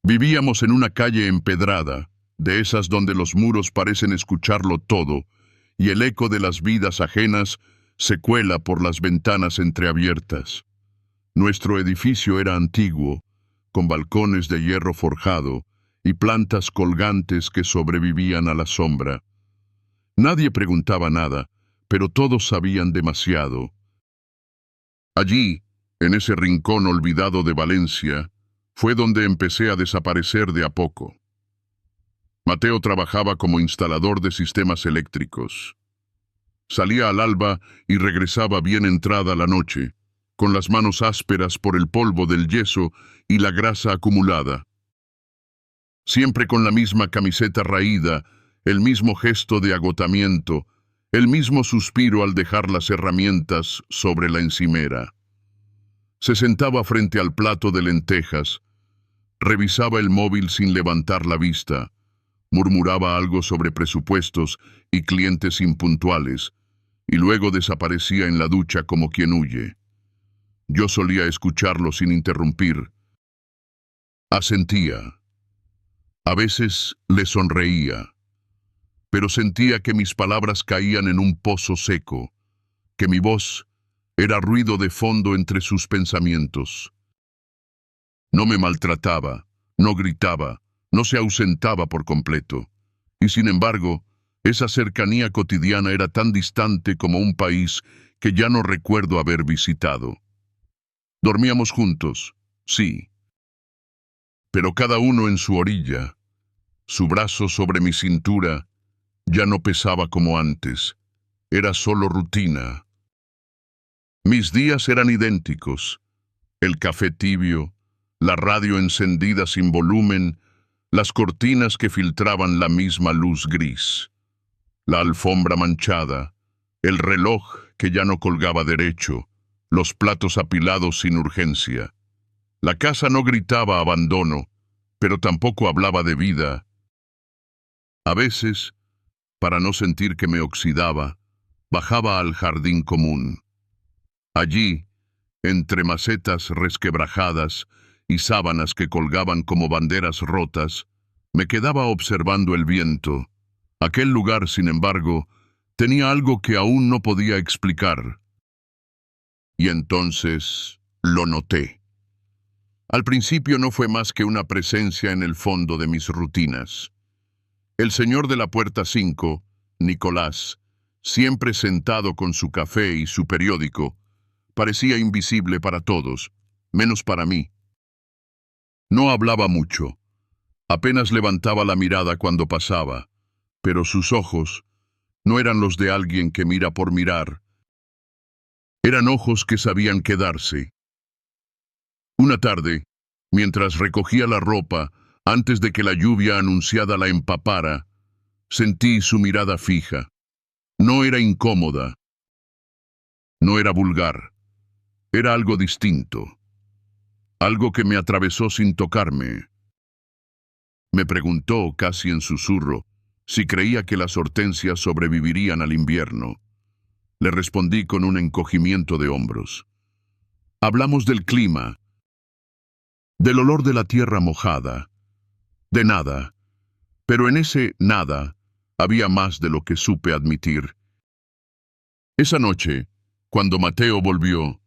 Vivíamos en una calle empedrada, de esas donde los muros parecen escucharlo todo, y el eco de las vidas ajenas se cuela por las ventanas entreabiertas. Nuestro edificio era antiguo, con balcones de hierro forjado y plantas colgantes que sobrevivían a la sombra. Nadie preguntaba nada, pero todos sabían demasiado. Allí, en ese rincón olvidado de Valencia, fue donde empecé a desaparecer de a poco. Mateo trabajaba como instalador de sistemas eléctricos. Salía al alba y regresaba bien entrada la noche, con las manos ásperas por el polvo del yeso y la grasa acumulada. Siempre con la misma camiseta raída, el mismo gesto de agotamiento, el mismo suspiro al dejar las herramientas sobre la encimera. Se sentaba frente al plato de lentejas, revisaba el móvil sin levantar la vista, murmuraba algo sobre presupuestos y clientes impuntuales, y luego desaparecía en la ducha como quien huye. Yo solía escucharlo sin interrumpir. Asentía. A veces le sonreía, pero sentía que mis palabras caían en un pozo seco, que mi voz era ruido de fondo entre sus pensamientos. No me maltrataba, no gritaba, no se ausentaba por completo, y sin embargo, esa cercanía cotidiana era tan distante como un país que ya no recuerdo haber visitado. Dormíamos juntos, sí, pero cada uno en su orilla. Su brazo sobre mi cintura ya no pesaba como antes, era solo rutina. Mis días eran idénticos, el café tibio, la radio encendida sin volumen, las cortinas que filtraban la misma luz gris, la alfombra manchada, el reloj que ya no colgaba derecho, los platos apilados sin urgencia. La casa no gritaba abandono, pero tampoco hablaba de vida. A veces, para no sentir que me oxidaba, bajaba al jardín común. Allí, entre macetas resquebrajadas y sábanas que colgaban como banderas rotas, me quedaba observando el viento. Aquel lugar, sin embargo, tenía algo que aún no podía explicar. Y entonces lo noté. Al principio no fue más que una presencia en el fondo de mis rutinas. El señor de la puerta 5, Nicolás, siempre sentado con su café y su periódico, parecía invisible para todos, menos para mí. No hablaba mucho, apenas levantaba la mirada cuando pasaba, pero sus ojos no eran los de alguien que mira por mirar. Eran ojos que sabían quedarse. Una tarde, mientras recogía la ropa, antes de que la lluvia anunciada la empapara, sentí su mirada fija. No era incómoda, no era vulgar, era algo distinto, algo que me atravesó sin tocarme. Me preguntó, casi en susurro, si creía que las hortensias sobrevivirían al invierno. Le respondí con un encogimiento de hombros. Hablamos del clima, del olor de la tierra mojada, de nada, pero en ese nada había más de lo que supe admitir. Esa noche, cuando Mateo volvió,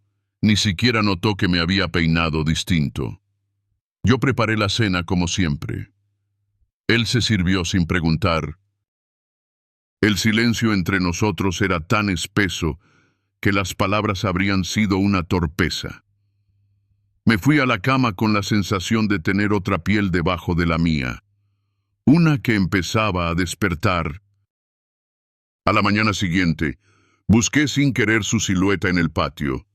ni siquiera notó que me había peinado distinto. Yo preparé la cena como siempre. Él se sirvió sin preguntar. El silencio entre nosotros era tan espeso que las palabras habrían sido una torpeza. Me fui a la cama con la sensación de tener otra piel debajo de la mía, una que empezaba a despertar. A la mañana siguiente, busqué sin querer su silueta en el patio.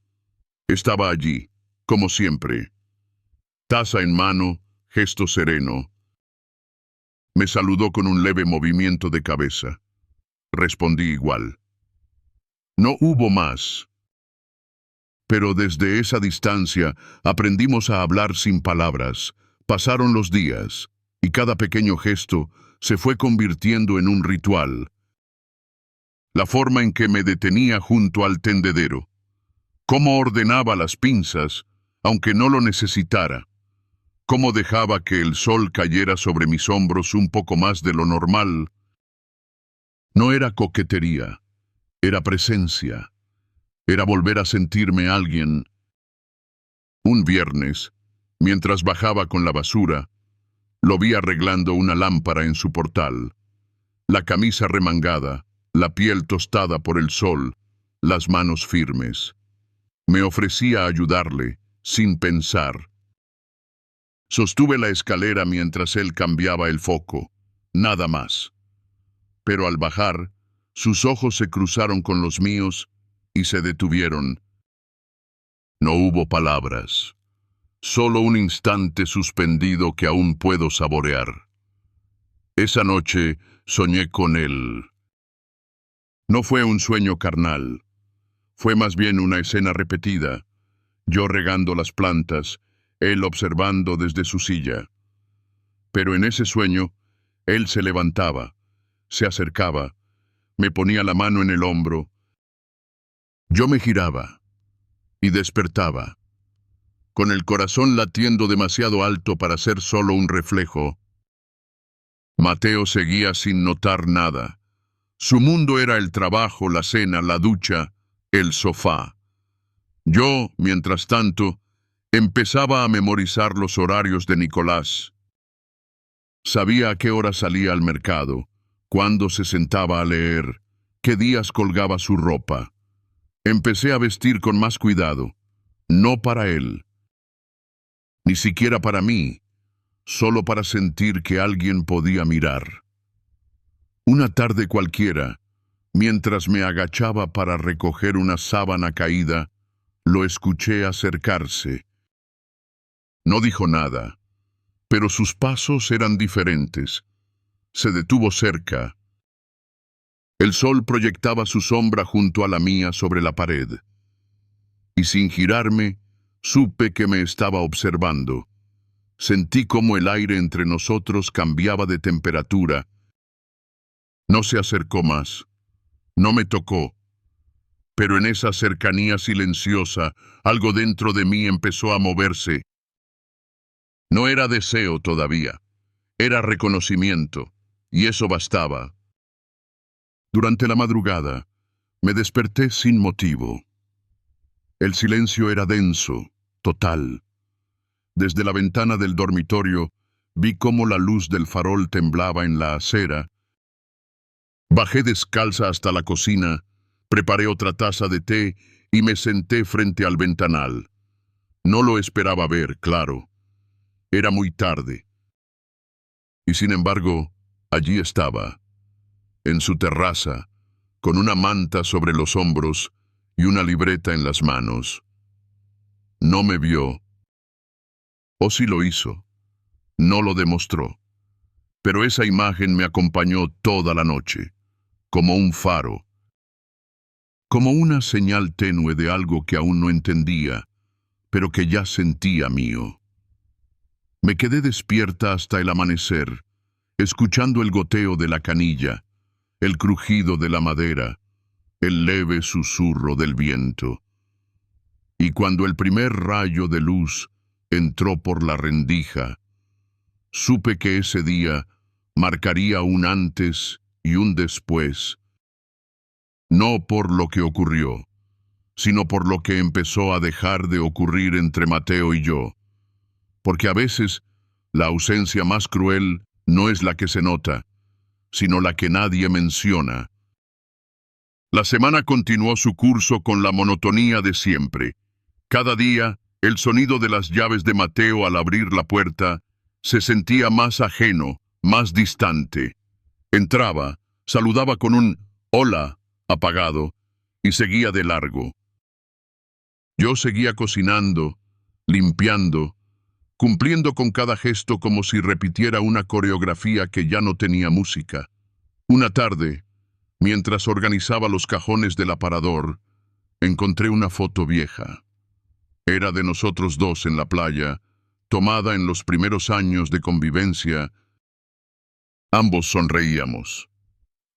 Estaba allí, como siempre. Taza en mano, gesto sereno. Me saludó con un leve movimiento de cabeza. Respondí igual. No hubo más. Pero desde esa distancia aprendimos a hablar sin palabras. Pasaron los días, y cada pequeño gesto se fue convirtiendo en un ritual. La forma en que me detenía junto al tendedero, cómo ordenaba las pinzas, aunque no lo necesitara, cómo dejaba que el sol cayera sobre mis hombros un poco más de lo normal. No era coquetería, era presencia, era volver a sentirme alguien. Un viernes, mientras bajaba con la basura, lo vi arreglando una lámpara en su portal. La camisa remangada, la piel tostada por el sol, las manos firmes. Me ofrecí a ayudarle, sin pensar. Sostuve la escalera mientras él cambiaba el foco, nada más. Pero al bajar, sus ojos se cruzaron con los míos y se detuvieron. No hubo palabras, solo un instante suspendido que aún puedo saborear. Esa noche soñé con él. No fue un sueño carnal, fue más bien una escena repetida, yo regando las plantas, él observando desde su silla. Pero en ese sueño, él se levantaba, se acercaba, me ponía la mano en el hombro. Yo me giraba y despertaba, con el corazón latiendo demasiado alto para ser solo un reflejo. Mateo seguía sin notar nada. Su mundo era el trabajo, la cena, la ducha, el sofá. Yo, mientras tanto, empezaba a memorizar los horarios de Nicolás. Sabía a qué hora salía al mercado, cuándo se sentaba a leer, qué días colgaba su ropa. Empecé a vestir con más cuidado, no para él, ni siquiera para mí, solo para sentir que alguien podía mirar. Una tarde cualquiera, mientras me agachaba para recoger una sábana caída, lo escuché acercarse. No dijo nada, pero sus pasos eran diferentes. Se detuvo cerca. El sol proyectaba su sombra junto a la mía sobre la pared. Y sin girarme, supe que me estaba observando. Sentí cómo el aire entre nosotros cambiaba de temperatura. No se acercó más. No me tocó. Pero en esa cercanía silenciosa, algo dentro de mí empezó a moverse. No era deseo todavía. Era reconocimiento. Y eso bastaba. Durante la madrugada, me desperté sin motivo. El silencio era denso, total. Desde la ventana del dormitorio, vi cómo la luz del farol temblaba en la acera. Bajé descalza hasta la cocina, preparé otra taza de té y me senté frente al ventanal. No lo esperaba ver, claro. Era muy tarde. Y sin embargo, allí estaba, en su terraza, con una manta sobre los hombros y una libreta en las manos. No me vio. O sí lo hizo. No lo demostró. Pero esa imagen me acompañó toda la noche, como un faro, como una señal tenue de algo que aún no entendía, pero que ya sentía mío. Me quedé despierta hasta el amanecer, escuchando el goteo de la canilla, el crujido de la madera, el leve susurro del viento. Y cuando el primer rayo de luz entró por la rendija, supe que ese día marcaría un antes y un después, no por lo que ocurrió, sino por lo que empezó a dejar de ocurrir entre Mateo y yo. Porque a veces la ausencia más cruel no es la que se nota, sino la que nadie menciona. La semana continuó su curso con la monotonía de siempre. Cada día, el sonido de las llaves de Mateo al abrir la puerta se sentía más ajeno, más distante. Entraba, saludaba con un «hola» apagado y seguía de largo. Yo seguía cocinando, limpiando, cumpliendo con cada gesto como si repitiera una coreografía que ya no tenía música. Una tarde, mientras organizaba los cajones del aparador, encontré una foto vieja. Era de nosotros dos en la playa, tomada en los primeros años de convivencia. Ambos sonreíamos.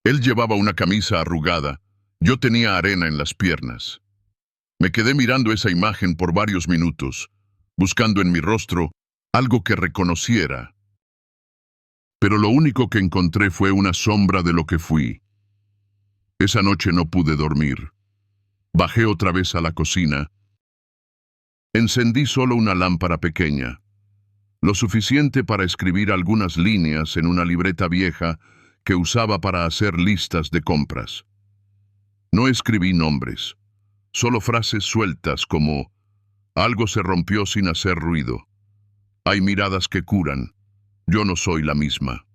Él llevaba una camisa arrugada, yo tenía arena en las piernas. Me quedé mirando esa imagen por varios minutos, buscando en mi rostro algo que reconociera. Pero lo único que encontré fue una sombra de lo que fui. Esa noche no pude dormir. Bajé otra vez a la cocina. Encendí solo una lámpara pequeña, lo suficiente para escribir algunas líneas en una libreta vieja que usaba para hacer listas de compras. No escribí nombres, solo frases sueltas como: algo se rompió sin hacer ruido. Hay miradas que curan. Yo no soy la misma.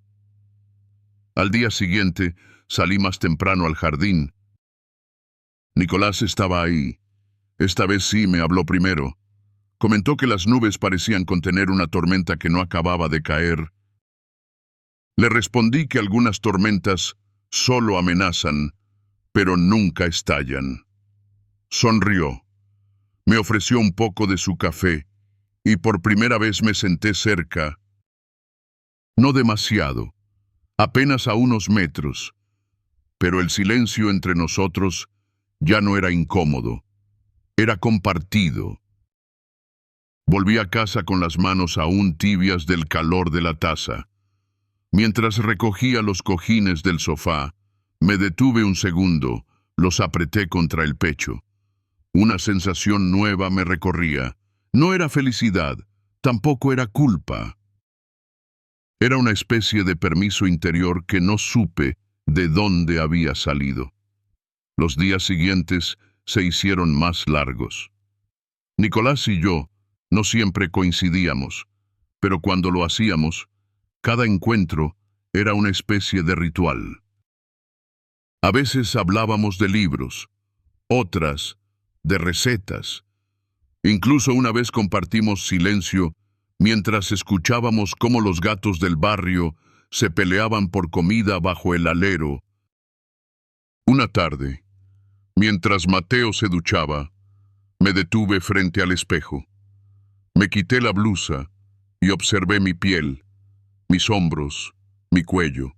Al día siguiente, salí más temprano al jardín. Nicolás estaba ahí. Esta vez sí me habló primero. Comentó que las nubes parecían contener una tormenta que no acababa de caer. Le respondí que algunas tormentas solo amenazan, pero nunca estallan. Sonrió. Me ofreció un poco de su café, y por primera vez me senté cerca. No demasiado, apenas a unos metros, pero el silencio entre nosotros ya no era incómodo, era compartido. Volví a casa con las manos aún tibias del calor de la taza. Mientras recogía los cojines del sofá, me detuve un segundo, los apreté contra el pecho. Una sensación nueva me recorría. No era felicidad, tampoco era culpa. Era una especie de permiso interior que no supe de dónde había salido. Los días siguientes se hicieron más largos. Nicolás y yo no siempre coincidíamos, pero cuando lo hacíamos, cada encuentro era una especie de ritual. A veces hablábamos de libros, otras de recetas. Incluso una vez compartimos silencio mientras escuchábamos cómo los gatos del barrio se peleaban por comida bajo el alero. Una tarde, mientras Mateo se duchaba, me detuve frente al espejo. Me quité la blusa y observé mi piel, mis hombros, mi cuello.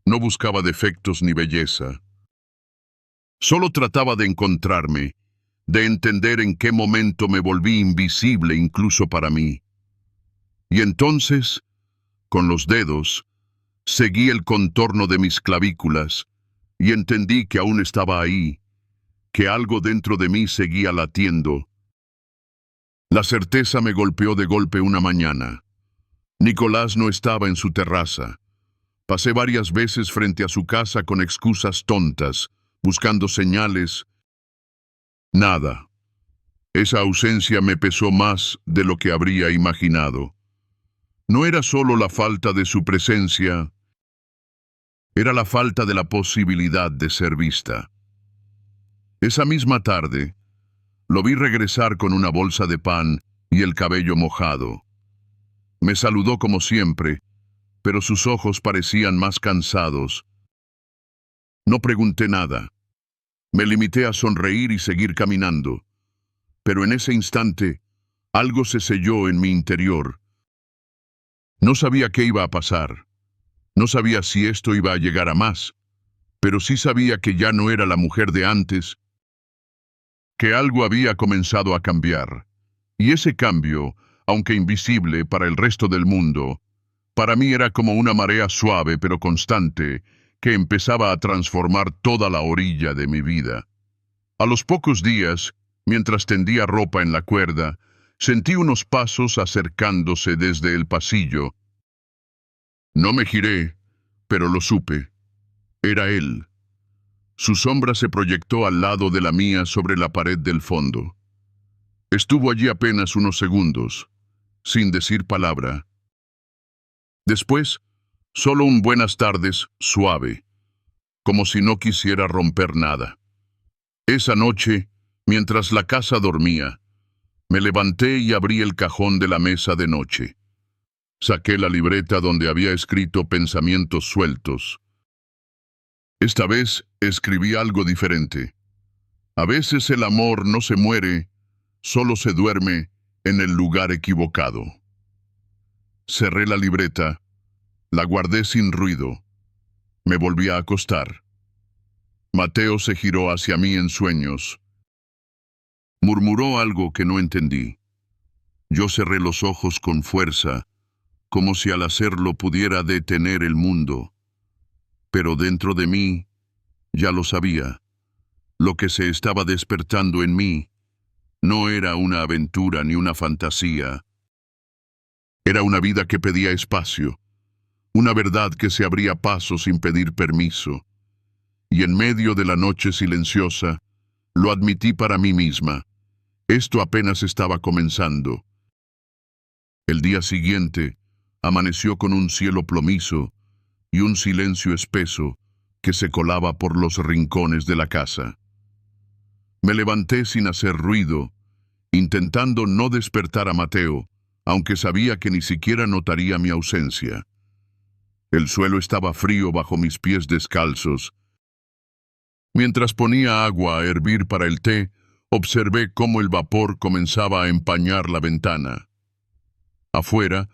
No buscaba defectos ni belleza. Solo trataba de encontrarme, de entender en qué momento me volví invisible incluso para mí. Y entonces, con los dedos, seguí el contorno de mis clavículas y entendí que aún estaba ahí, que algo dentro de mí seguía latiendo. La certeza me golpeó de golpe una mañana. Nicolás no estaba en su terraza. Pasé varias veces frente a su casa con excusas tontas, buscando señales. Nada. Esa ausencia me pesó más de lo que habría imaginado. No era solo la falta de su presencia, era la falta de la posibilidad de ser vista. Esa misma tarde, lo vi regresar con una bolsa de pan y el cabello mojado. Me saludó como siempre, pero sus ojos parecían más cansados. No pregunté nada. Me limité a sonreír y seguir caminando. Pero en ese instante, algo se selló en mi interior. No sabía qué iba a pasar. No sabía si esto iba a llegar a más. Pero sí sabía que ya no era la mujer de antes, que algo había comenzado a cambiar. Y ese cambio, aunque invisible para el resto del mundo, para mí era como una marea suave pero constante que empezaba a transformar toda la orilla de mi vida. A los pocos días, mientras tendía ropa en la cuerda, sentí unos pasos acercándose desde el pasillo. No me giré, pero lo supe. Era él. Su sombra se proyectó al lado de la mía sobre la pared del fondo. Estuvo allí apenas unos segundos, sin decir palabra. Después, solo un buenas tardes suave, como si no quisiera romper nada. Esa noche, mientras la casa dormía, me levanté y abrí el cajón de la mesa de noche. Saqué la libreta donde había escrito pensamientos sueltos. Esta vez escribí algo diferente. A veces el amor no se muere, solo se duerme en el lugar equivocado. Cerré la libreta, la guardé sin ruido. Me volví a acostar. Mateo se giró hacia mí en sueños. Murmuró algo que no entendí. Yo cerré los ojos con fuerza, como si al hacerlo pudiera detener el mundo. Pero dentro de mí, ya lo sabía, lo que se estaba despertando en mí no era una aventura ni una fantasía. Era una vida que pedía espacio, una verdad que se abría paso sin pedir permiso. Y en medio de la noche silenciosa, lo admití para mí misma. Esto apenas estaba comenzando. El día siguiente, amaneció con un cielo plomizo y un silencio espeso que se colaba por los rincones de la casa. Me levanté sin hacer ruido, intentando no despertar a Mateo, aunque sabía que ni siquiera notaría mi ausencia. El suelo estaba frío bajo mis pies descalzos. Mientras ponía agua a hervir para el té, observé cómo el vapor comenzaba a empañar la ventana. Afuera,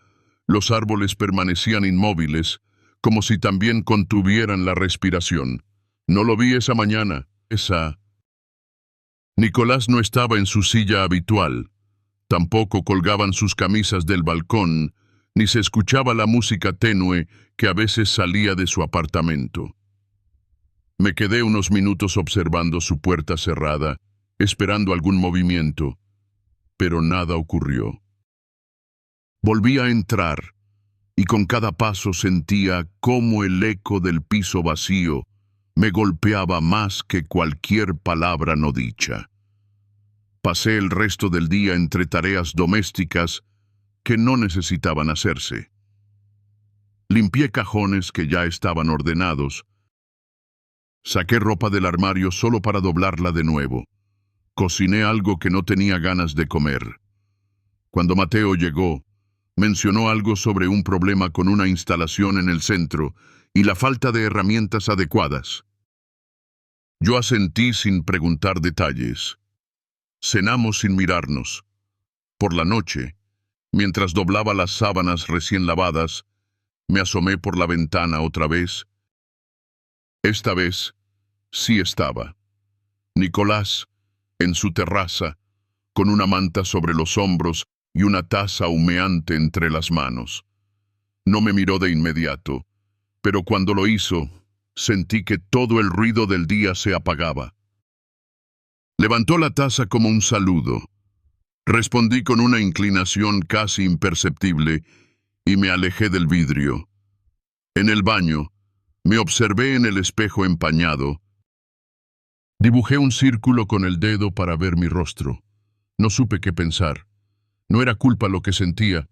los árboles permanecían inmóviles, como si también contuvieran la respiración. No lo vi esa mañana, Nicolás no estaba en su silla habitual. Tampoco colgaban sus camisas del balcón, ni se escuchaba la música tenue que a veces salía de su apartamento. Me quedé unos minutos observando su puerta cerrada, esperando algún movimiento, pero nada ocurrió. Volví a entrar, y con cada paso sentía cómo el eco del piso vacío me golpeaba más que cualquier palabra no dicha. Pasé el resto del día entre tareas domésticas que no necesitaban hacerse. Limpié cajones que ya estaban ordenados. Saqué ropa del armario solo para doblarla de nuevo. Cociné algo que no tenía ganas de comer. Cuando Mateo llegó, mencionó algo sobre un problema con una instalación en el centro y la falta de herramientas adecuadas. Yo asentí sin preguntar detalles. Cenamos sin mirarnos. Por la noche, mientras doblaba las sábanas recién lavadas, me asomé por la ventana otra vez. Esta vez, sí estaba. Nicolás, en su terraza, con una manta sobre los hombros y una taza humeante entre las manos. No me miró de inmediato, pero cuando lo hizo, sentí que todo el ruido del día se apagaba. Levantó la taza como un saludo. Respondí con una inclinación casi imperceptible y me alejé del vidrio. En el baño, me observé en el espejo empañado. Dibujé un círculo con el dedo para ver mi rostro. No supe qué pensar. No era culpa lo que sentía.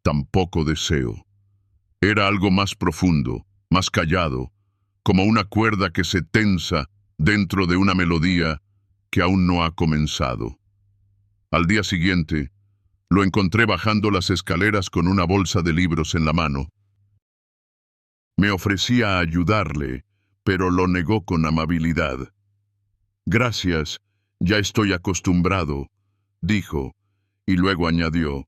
Tampoco deseo. Era algo más profundo, más callado, como una cuerda que se tensa dentro de una melodía que aún no ha comenzado. Al día siguiente, lo encontré bajando las escaleras con una bolsa de libros en la mano. Me ofrecía ayudarle, pero lo negó con amabilidad. Gracias, ya estoy acostumbrado, dijo, y luego añadió,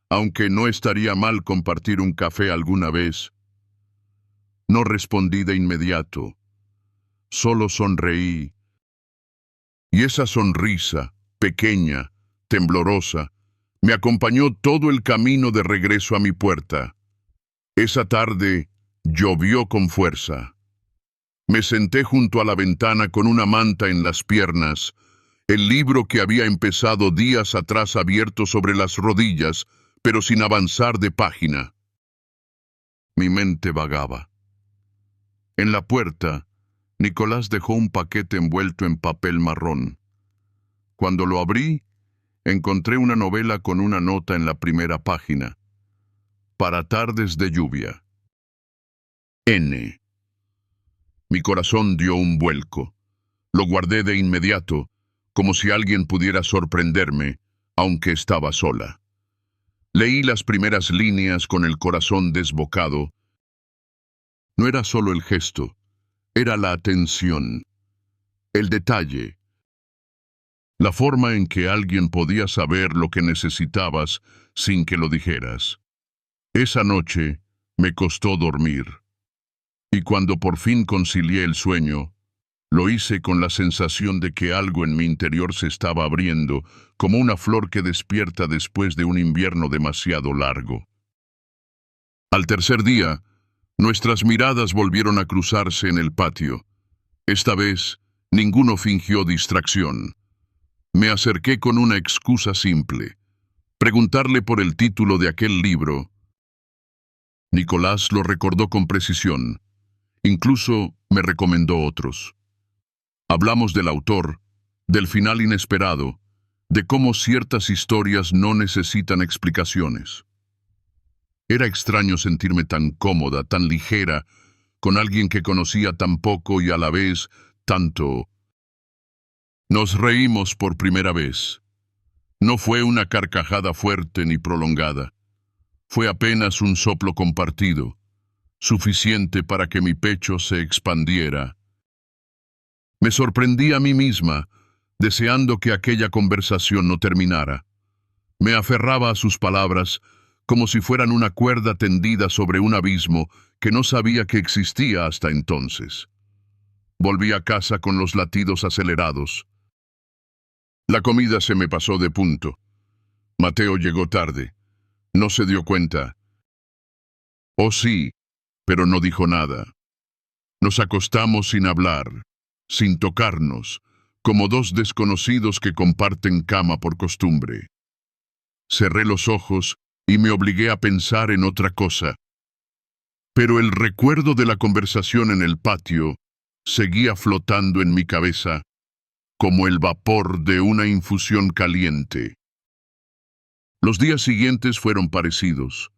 aunque no estaría mal compartir un café alguna vez. No respondí de inmediato, solo sonreí. Y esa sonrisa, pequeña, temblorosa, me acompañó todo el camino de regreso a mi puerta. Esa tarde llovió con fuerza. Me senté junto a la ventana con una manta en las piernas, el libro que había empezado días atrás abierto sobre las rodillas, pero sin avanzar de página. Mi mente vagaba. En la puerta, Nicolás dejó un paquete envuelto en papel marrón. Cuando lo abrí, encontré una novela con una nota en la primera página. Para tardes de lluvia. N. Mi corazón dio un vuelco. Lo guardé de inmediato, como si alguien pudiera sorprenderme, aunque estaba sola. Leí las primeras líneas con el corazón desbocado. No era solo el gesto, era la atención, el detalle, la forma en que alguien podía saber lo que necesitabas sin que lo dijeras. Esa noche me costó dormir, y cuando por fin concilié el sueño, Lo hice con la sensación de que algo en mi interior se estaba abriendo, como una flor que despierta después de un invierno demasiado largo. Al tercer día, nuestras miradas volvieron a cruzarse en el patio. Esta vez, ninguno fingió distracción. Me acerqué con una excusa simple: preguntarle por el título de aquel libro. Nicolás lo recordó con precisión. Incluso me recomendó otros. Hablamos del autor, del final inesperado, de cómo ciertas historias no necesitan explicaciones. Era extraño sentirme tan cómoda, tan ligera, con alguien que conocía tan poco y a la vez tanto. Nos reímos por primera vez. No fue una carcajada fuerte ni prolongada. Fue apenas un soplo compartido, suficiente para que mi pecho se expandiera. Me sorprendí a mí misma, deseando que aquella conversación no terminara. Me aferraba a sus palabras como si fueran una cuerda tendida sobre un abismo que no sabía que existía hasta entonces. Volví a casa con los latidos acelerados. La comida se me pasó de punto. Mateo llegó tarde. No se dio cuenta. Oh sí, pero no dijo nada. Nos acostamos sin hablar, sin tocarnos, como dos desconocidos que comparten cama por costumbre. Cerré los ojos y me obligué a pensar en otra cosa. Pero el recuerdo de la conversación en el patio seguía flotando en mi cabeza, como el vapor de una infusión caliente. Los días siguientes fueron parecidos,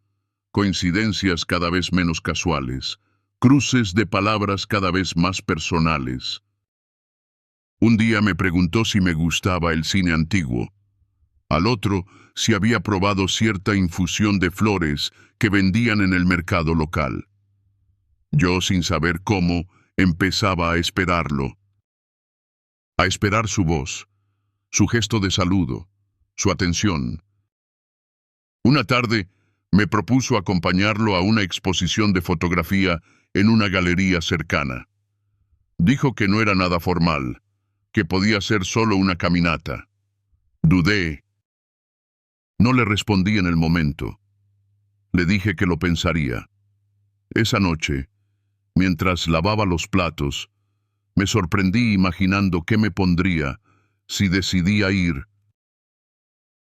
coincidencias cada vez menos casuales, cruces de palabras cada vez más personales. Un día me preguntó si me gustaba el cine antiguo. Al otro, si había probado cierta infusión de flores que vendían en el mercado local. Yo, sin saber cómo, empezaba a esperarlo. A esperar su voz, su gesto de saludo, su atención. Una tarde, me propuso acompañarlo a una exposición de fotografía en una galería cercana. Dijo que no era nada formal, que podía ser solo una caminata. Dudé. No le respondí en el momento. Le dije que lo pensaría. Esa noche, mientras lavaba los platos, me sorprendí imaginando qué me pondría si decidía ir.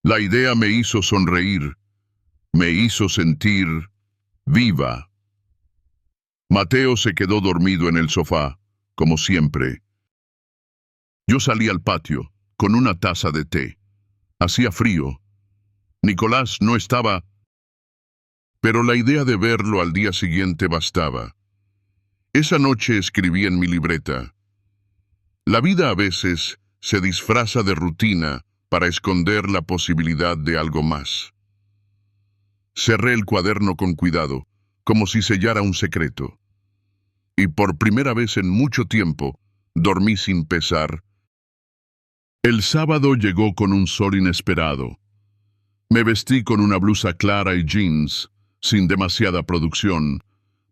La idea me hizo sonreír, me hizo sentir viva. Mateo se quedó dormido en el sofá, como siempre. Yo salí al patio, con una taza de té. Hacía frío. Nicolás no estaba, pero la idea de verlo al día siguiente bastaba. Esa noche escribí en mi libreta: la vida a veces se disfraza de rutina para esconder la posibilidad de algo más. Cerré el cuaderno con cuidado, como si sellara un secreto. Y por primera vez en mucho tiempo, dormí sin pesar. El sábado llegó con un sol inesperado. Me vestí con una blusa clara y jeans, sin demasiada producción,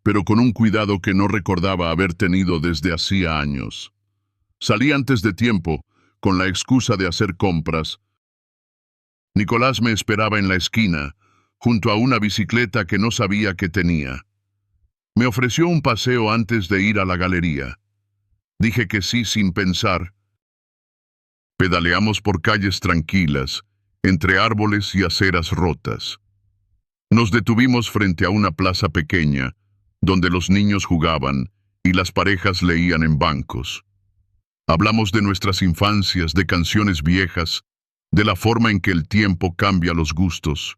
pero con un cuidado que no recordaba haber tenido desde hacía años. Salí antes de tiempo, con la excusa de hacer compras. Nicolás me esperaba en la esquina, junto a una bicicleta que no sabía que tenía. Me ofreció un paseo antes de ir a la galería. Dije que sí sin pensar. Pedaleamos por calles tranquilas, entre árboles y aceras rotas. Nos detuvimos frente a una plaza pequeña, donde los niños jugaban y las parejas leían en bancos. Hablamos de nuestras infancias, de canciones viejas, de la forma en que el tiempo cambia los gustos.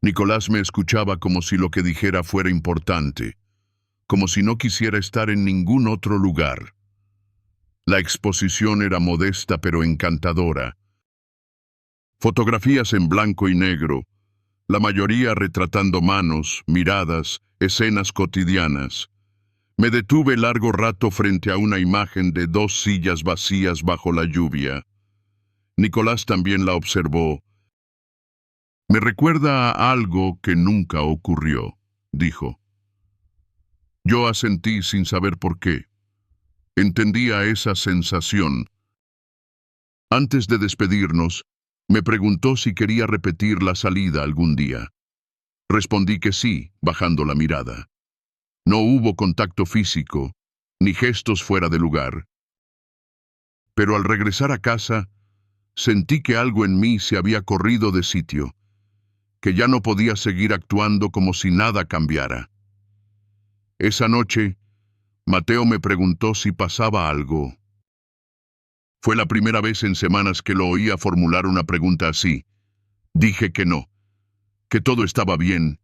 Nicolás me escuchaba como si lo que dijera fuera importante, como si no quisiera estar en ningún otro lugar. La exposición era modesta pero encantadora. Fotografías en blanco y negro, la mayoría retratando manos, miradas, escenas cotidianas. Me detuve largo rato frente a una imagen de dos sillas vacías bajo la lluvia. Nicolás también la observó. Me recuerda a algo que nunca ocurrió, dijo. Yo asentí sin saber por qué. Entendía esa sensación. Antes de despedirnos, me preguntó si quería repetir la salida algún día. Respondí que sí, bajando la mirada. No hubo contacto físico, ni gestos fuera de lugar. Pero al regresar a casa, sentí que algo en mí se había corrido de sitio, que ya no podía seguir actuando como si nada cambiara. Esa noche, Mateo me preguntó si pasaba algo. Fue la primera vez en semanas que lo oía formular una pregunta así. Dije que no, que todo estaba bien.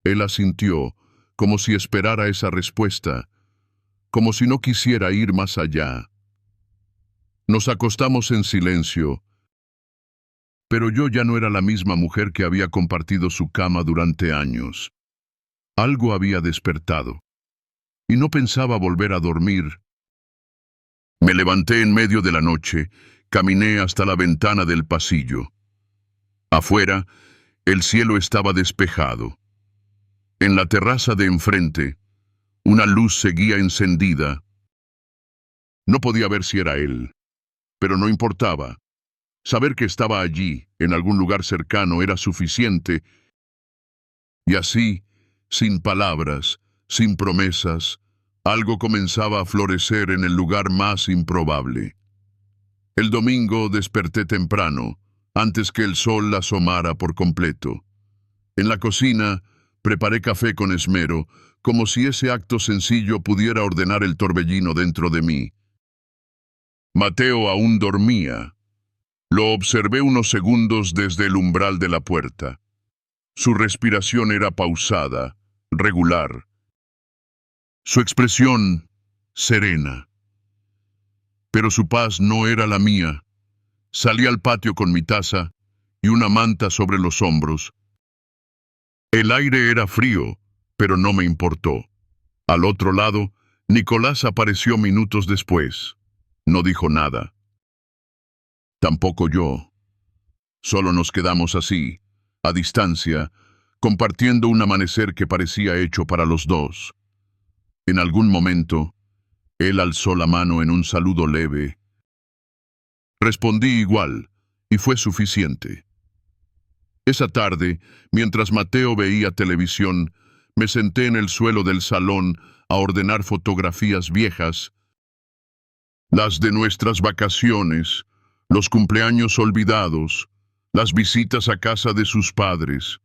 Él asintió, como si esperara esa respuesta, como si no quisiera ir más allá. Nos acostamos en silencio, pero yo ya no era la misma mujer que había compartido su cama durante años. Algo había despertado, y no pensaba volver a dormir. Me levanté en medio de la noche, caminé hasta la ventana del pasillo. Afuera, el cielo estaba despejado. En la terraza de enfrente, una luz seguía encendida. No podía ver si era él, pero no importaba. Saber que estaba allí, en algún lugar cercano, era suficiente. Y así, sin palabras, sin promesas, algo comenzaba a florecer en el lugar más improbable. El domingo desperté temprano, antes que el sol asomara por completo. En la cocina, preparé café con esmero, como si ese acto sencillo pudiera ordenar el torbellino dentro de mí. Mateo aún dormía. Lo observé unos segundos desde el umbral de la puerta. Su respiración era pausada, regular. Su expresión, serena. Pero su paz no era la mía. Salí al patio con mi taza y una manta sobre los hombros. El aire era frío, pero no me importó. Al otro lado, Nicolás apareció minutos después. No dijo nada. Tampoco yo. Solo nos quedamos así, a distancia, compartiendo un amanecer que parecía hecho para los dos. En algún momento, él alzó la mano en un saludo leve. Respondí igual, y fue suficiente. Esa tarde, mientras Mateo veía televisión, me senté en el suelo del salón a ordenar fotografías viejas, las de nuestras vacaciones, los cumpleaños olvidados, las visitas a casa de sus padres,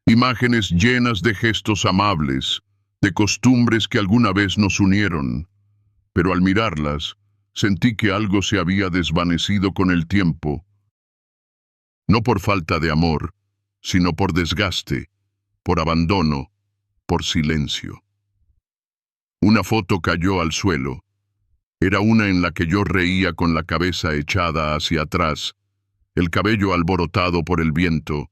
imágenes llenas de gestos amables, de costumbres que alguna vez nos unieron. Pero al mirarlas, sentí que algo se había desvanecido con el tiempo. No por falta de amor, sino por desgaste, por abandono, por silencio. Una foto cayó al suelo. Era una en la que yo reía con la cabeza echada hacia atrás, el cabello alborotado por el viento.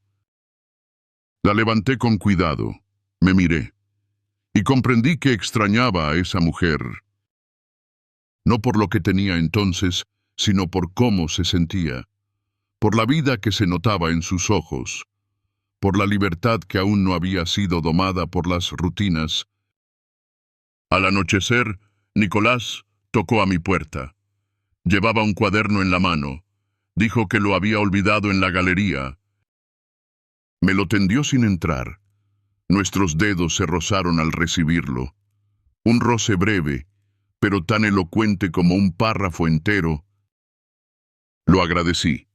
La levanté con cuidado, me miré, y comprendí que extrañaba a esa mujer. No por lo que tenía entonces, sino por cómo se sentía, por la vida que se notaba en sus ojos, por la libertad que aún no había sido domada por las rutinas. Al anochecer, Nicolás tocó a mi puerta. Llevaba un cuaderno en la mano. Dijo que lo había olvidado en la galería. Me lo tendió sin entrar. Nuestros dedos se rozaron al recibirlo. Un roce breve, pero tan elocuente como un párrafo entero. Lo agradecí.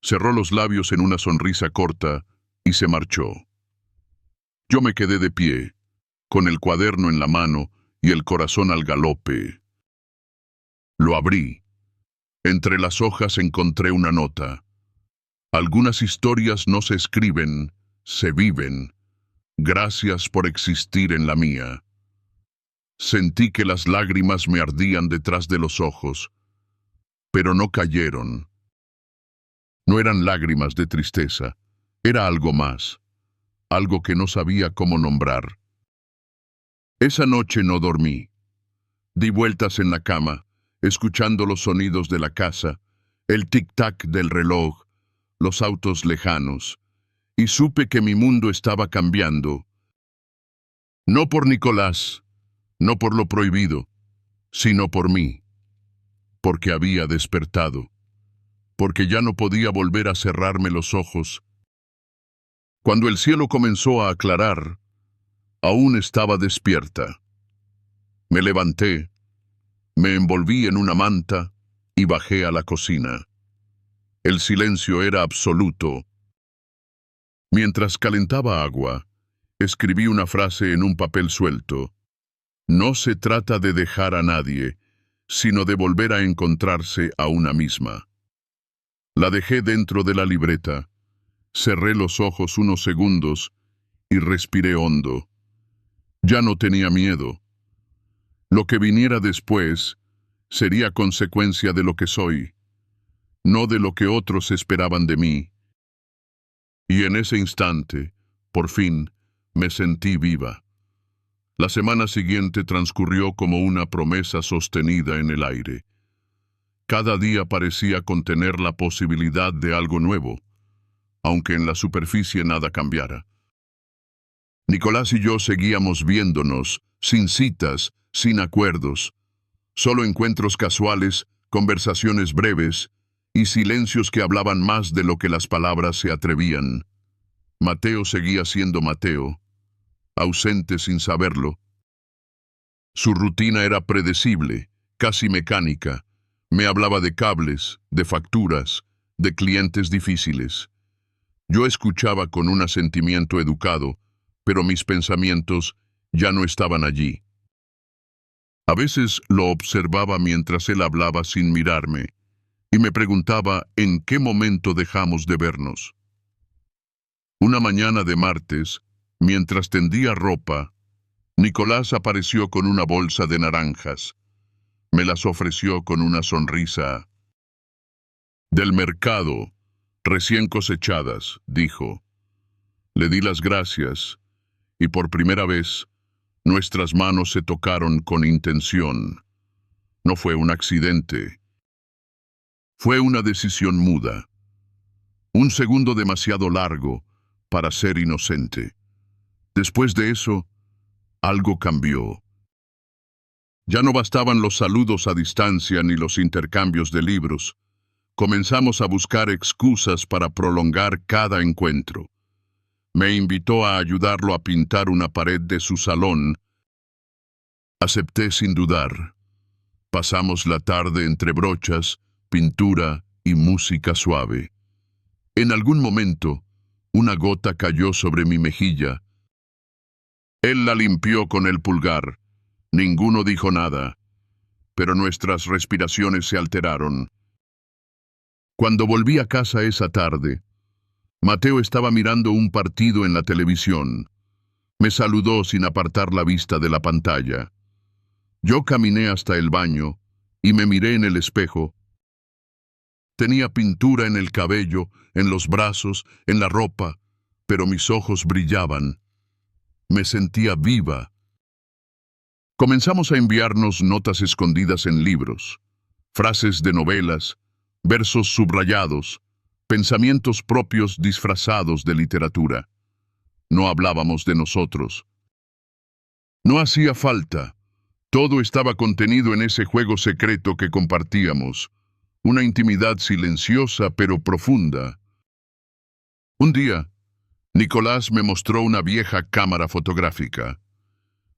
Cerró los labios en una sonrisa corta y se marchó. Yo me quedé de pie, con el cuaderno en la mano y el corazón al galope. Lo abrí. Entre las hojas encontré una nota. Algunas historias no se escriben, se viven. Gracias por existir en la mía. Sentí que las lágrimas me ardían detrás de los ojos, pero no cayeron. No eran lágrimas de tristeza, era algo más, algo que no sabía cómo nombrar. Esa noche no dormí. Di vueltas en la cama, escuchando los sonidos de la casa, el tic-tac del reloj, los autos lejanos, y supe que mi mundo estaba cambiando. No por Nicolás, no por lo prohibido, sino por mí, porque había despertado, porque ya no podía volver a cerrarme los ojos. Cuando el cielo comenzó a aclarar, aún estaba despierta. Me levanté, me envolví en una manta y bajé a la cocina. El silencio era absoluto. Mientras calentaba agua, escribí una frase en un papel suelto. No se trata de dejar a nadie, sino de volver a encontrarse a una misma. La dejé dentro de la libreta, cerré los ojos unos segundos y respiré hondo. Ya no tenía miedo. Lo que viniera después sería consecuencia de lo que soy, no de lo que otros esperaban de mí. Y en ese instante, por fin, me sentí viva. La semana siguiente transcurrió como una promesa sostenida en el aire. Cada día parecía contener la posibilidad de algo nuevo, aunque en la superficie nada cambiara. Nicolás y yo seguíamos viéndonos, sin citas, sin acuerdos, solo encuentros casuales, conversaciones breves y silencios que hablaban más de lo que las palabras se atrevían. Mateo seguía siendo Mateo, ausente sin saberlo. Su rutina era predecible, casi mecánica. Me hablaba de cables, de facturas, de clientes difíciles. Yo escuchaba con un asentimiento educado, pero mis pensamientos ya no estaban allí. A veces lo observaba mientras él hablaba sin mirarme, y me preguntaba en qué momento dejamos de vernos. Una mañana de martes, mientras tendía ropa, Nicolás apareció con una bolsa de naranjas. Me las ofreció con una sonrisa. Del mercado, recién cosechadas, dijo. Le di las gracias, y por primera vez, nuestras manos se tocaron con intención. No fue un accidente. Fue una decisión muda. Un segundo demasiado largo para ser inocente. Después de eso, algo cambió. Ya no bastaban los saludos a distancia ni los intercambios de libros. Comenzamos a buscar excusas para prolongar cada encuentro. Me invitó a ayudarlo a pintar una pared de su salón. Acepté sin dudar. Pasamos la tarde entre brochas, pintura y música suave. En algún momento, una gota cayó sobre mi mejilla. Él la limpió con el pulgar. Ninguno dijo nada, pero nuestras respiraciones se alteraron. Cuando volví a casa esa tarde, Mateo estaba mirando un partido en la televisión. Me saludó sin apartar la vista de la pantalla. Yo caminé hasta el baño y me miré en el espejo. Tenía pintura en el cabello, en los brazos, en la ropa, pero mis ojos brillaban. Me sentía viva. Comenzamos a enviarnos notas escondidas en libros, frases de novelas, versos subrayados, pensamientos propios disfrazados de literatura. No hablábamos de nosotros. No hacía falta. Todo estaba contenido en ese juego secreto que compartíamos, una intimidad silenciosa pero profunda. Un día, Nicolás me mostró una vieja cámara fotográfica.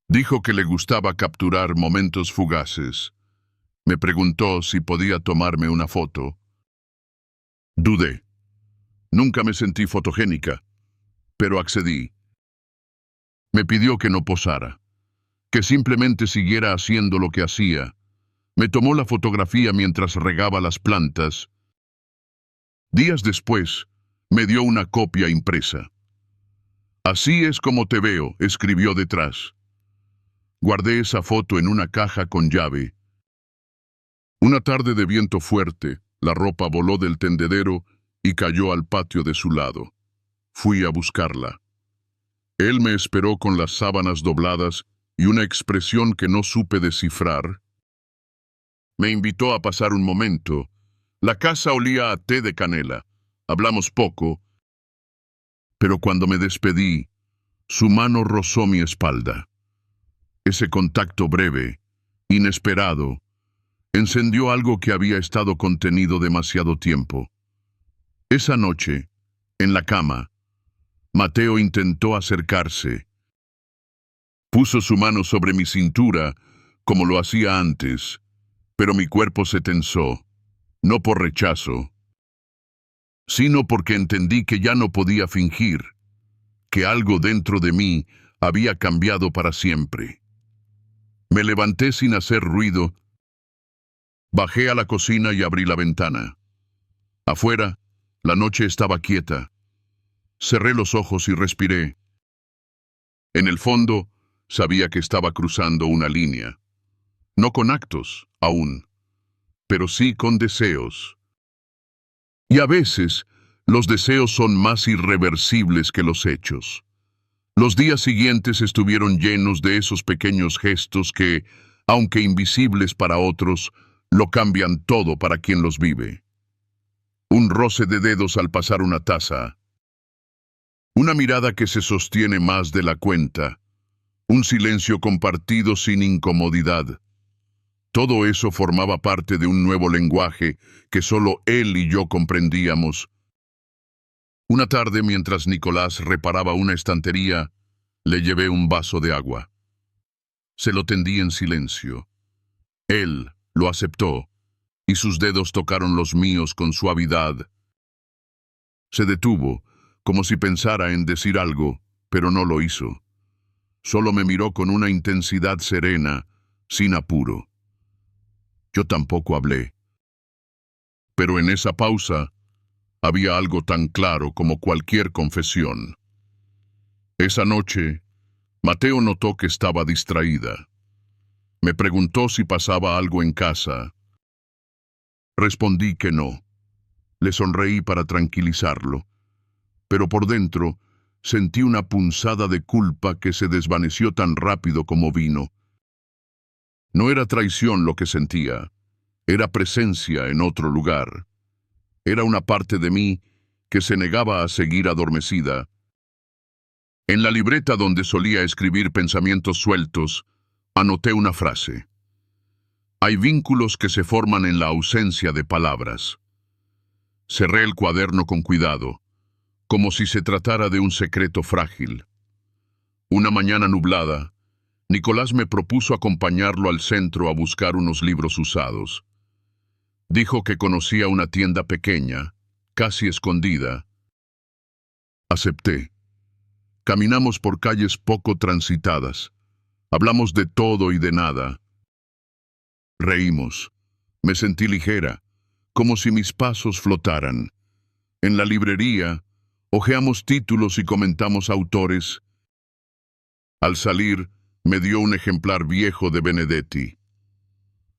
Dijo que le gustaba capturar momentos fugaces. Me preguntó si podía tomarme una foto. Dudé. Nunca me sentí fotogénica, pero accedí. Me pidió que no posara, que simplemente siguiera haciendo lo que hacía. Me tomó la fotografía mientras regaba las plantas. Días después, me dio una copia impresa. Así es como te veo, escribió detrás. Guardé esa foto en una caja con llave. Una tarde de viento fuerte, la ropa voló del tendedero y cayó al patio de su lado. Fui a buscarla. Él me esperó con las sábanas dobladas y una expresión que no supe descifrar. Me invitó a pasar un momento. La casa olía a té de canela. Hablamos poco, pero cuando me despedí, su mano rozó mi espalda. Ese contacto breve, inesperado, encendió algo que había estado contenido demasiado tiempo. Esa noche, en la cama, Mateo intentó acercarse. Puso su mano sobre mi cintura, como lo hacía antes, pero mi cuerpo se tensó, no por rechazo, sino porque entendí que ya no podía fingir, que algo dentro de mí había cambiado para siempre. Me levanté sin hacer ruido, bajé a la cocina y abrí la ventana. Afuera, la noche estaba quieta. Cerré los ojos y respiré. En el fondo, sabía que estaba cruzando una línea. No con actos, aún, pero sí con deseos. Y a veces, los deseos son más irreversibles que los hechos. Los días siguientes estuvieron llenos de esos pequeños gestos que, aunque invisibles para otros, lo cambian todo para quien los vive. Un roce de dedos al pasar una taza. Una mirada que se sostiene más de la cuenta. Un silencio compartido sin incomodidad. Todo eso formaba parte de un nuevo lenguaje que solo él y yo comprendíamos. Una tarde, mientras Nicolás reparaba una estantería, le llevé un vaso de agua. Se lo tendí en silencio. Él lo aceptó, y sus dedos tocaron los míos con suavidad. Se detuvo, como si pensara en decir algo, pero no lo hizo. Solo me miró con una intensidad serena, sin apuro. Yo tampoco hablé. Pero en esa pausa había algo tan claro como cualquier confesión. Esa noche, Mateo notó que estaba distraída. Me preguntó si pasaba algo en casa. Respondí que no. Le sonreí para tranquilizarlo, pero por dentro sentí una punzada de culpa que se desvaneció tan rápido como vino. No era traición lo que sentía, era presencia en otro lugar. Era una parte de mí que se negaba a seguir adormecida. En la libreta donde solía escribir pensamientos sueltos, anoté una frase. Hay vínculos que se forman en la ausencia de palabras. Cerré el cuaderno con cuidado, como si se tratara de un secreto frágil. Una mañana nublada, Nicolás me propuso acompañarlo al centro a buscar unos libros usados. Dijo que conocía una tienda pequeña, casi escondida. Acepté. Caminamos por calles poco transitadas. Hablamos de todo y de nada. Reímos. Me sentí ligera, como si mis pasos flotaran. En la librería, hojeamos títulos y comentamos autores. Al salir, me dio un ejemplar viejo de Benedetti.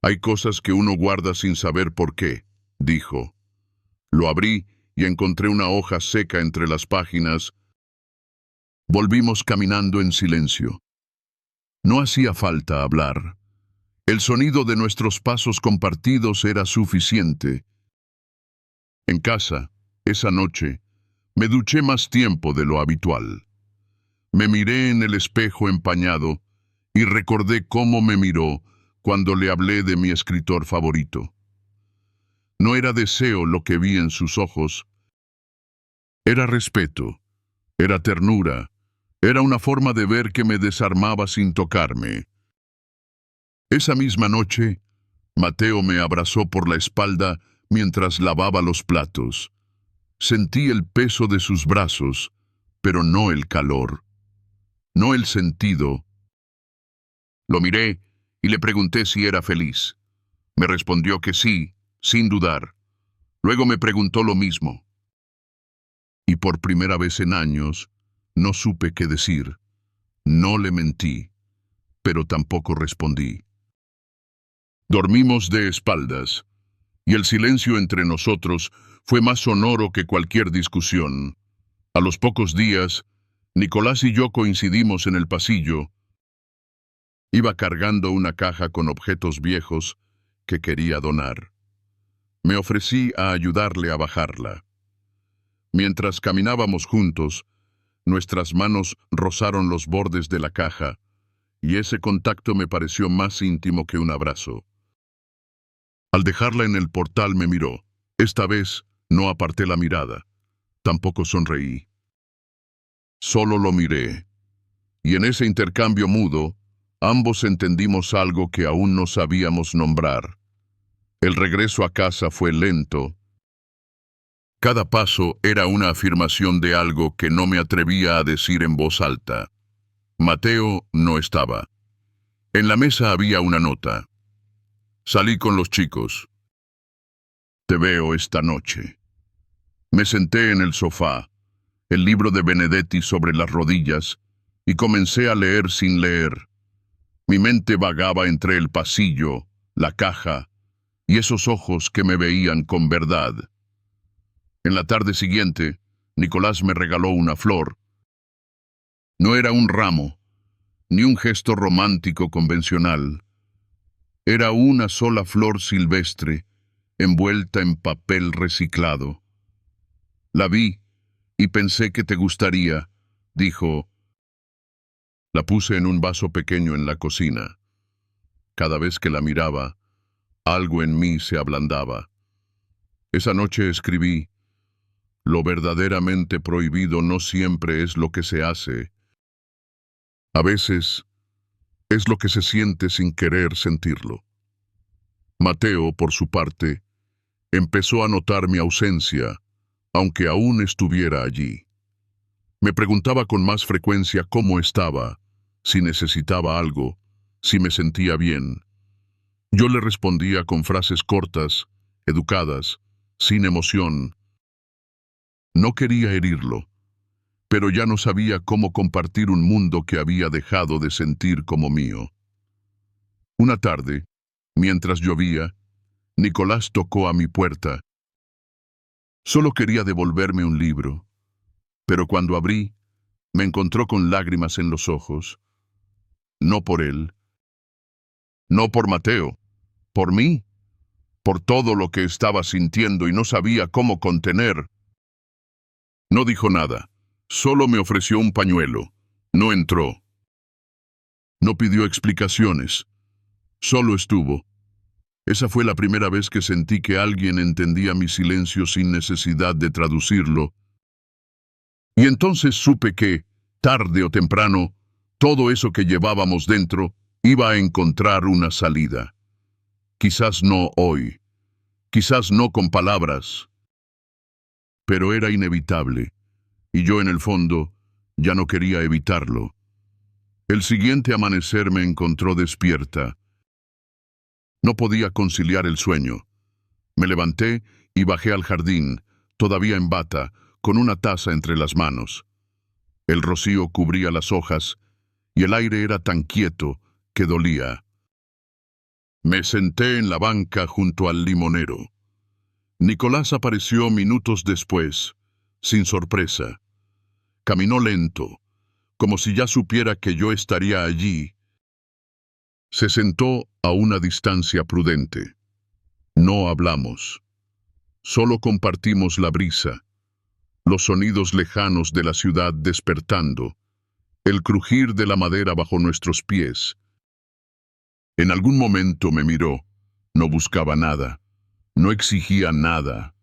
Hay cosas que uno guarda sin saber por qué, dijo. Lo abrí y encontré una hoja seca entre las páginas. Volvimos caminando en silencio. No hacía falta hablar. El sonido de nuestros pasos compartidos era suficiente. En casa, esa noche, me duché más tiempo de lo habitual. Me miré en el espejo empañado y recordé cómo me miró cuando le hablé de mi escritor favorito. No era deseo lo que vi en sus ojos. Era respeto, era ternura, era una forma de ver que me desarmaba sin tocarme. Esa misma noche, Mateo me abrazó por la espalda mientras lavaba los platos. Sentí el peso de sus brazos, pero no el calor, no el sentido. Lo miré y le pregunté si era feliz. Me respondió que sí, sin dudar. Luego me preguntó lo mismo. Y por primera vez en años, no supe qué decir. No le mentí, pero tampoco respondí. Dormimos de espaldas, y el silencio entre nosotros fue más sonoro que cualquier discusión. A los pocos días, Nicolás y yo coincidimos en el pasillo. Iba cargando una caja con objetos viejos que quería donar. Me ofrecí a ayudarle a bajarla. Mientras caminábamos juntos, nuestras manos rozaron los bordes de la caja y ese contacto me pareció más íntimo que un abrazo. Al dejarla en el portal me miró. Esta vez no aparté la mirada, tampoco sonreí. Solo lo miré, y en ese intercambio mudo, ambos entendimos algo que aún no sabíamos nombrar. El regreso a casa fue lento. Cada paso era una afirmación de algo que no me atrevía a decir en voz alta. Mateo no estaba. En la mesa había una nota. Salí con los chicos. Te veo esta noche. Me senté en el sofá, el libro de Benedetti sobre las rodillas, y comencé a leer sin leer. Mi mente vagaba entre el pasillo, la caja, y esos ojos que me veían con verdad. En la tarde siguiente, Nicolás me regaló una flor. No era un ramo, ni un gesto romántico convencional. Era una sola flor silvestre, envuelta en papel reciclado. La vi y pensé que te gustaría, dijo. La puse en un vaso pequeño en la cocina. Cada vez que la miraba, algo en mí se ablandaba. Esa noche escribí: lo verdaderamente prohibido no siempre es lo que se hace. A veces es lo que se siente sin querer sentirlo. Mateo, por su parte, empezó a notar mi ausencia, aunque aún estuviera allí. Me preguntaba con más frecuencia cómo estaba, si necesitaba algo, si me sentía bien. Yo le respondía con frases cortas, educadas, sin emoción. No quería herirlo, pero ya no sabía cómo compartir un mundo que había dejado de sentir como mío. Una tarde, mientras llovía, Nicolás tocó a mi puerta. Solo quería devolverme un libro, pero cuando abrí, me encontró con lágrimas en los ojos. No por él, no por Mateo, por mí, por todo lo que estaba sintiendo y no sabía cómo contener. No dijo nada, solo me ofreció un pañuelo. No entró. No pidió explicaciones, solo estuvo. Esa fue la primera vez que sentí que alguien entendía mi silencio sin necesidad de traducirlo. Y entonces supe que, tarde o temprano, todo eso que llevábamos dentro iba a encontrar una salida. Quizás no hoy, quizás no con palabras, pero era inevitable, y yo en el fondo ya no quería evitarlo. El siguiente amanecer me encontró despierta. No podía conciliar el sueño. Me levanté y bajé al jardín, todavía en bata, con una taza entre las manos. El rocío cubría las hojas y el aire era tan quieto que dolía. Me senté en la banca junto al limonero. Nicolás apareció minutos después, sin sorpresa. Caminó lento, como si ya supiera que yo estaría allí. Se sentó a una distancia prudente. No hablamos. Solo compartimos la brisa, los sonidos lejanos de la ciudad despertando, el crujir de la madera bajo nuestros pies. En algún momento me miró. No buscaba nada, no exigía nada.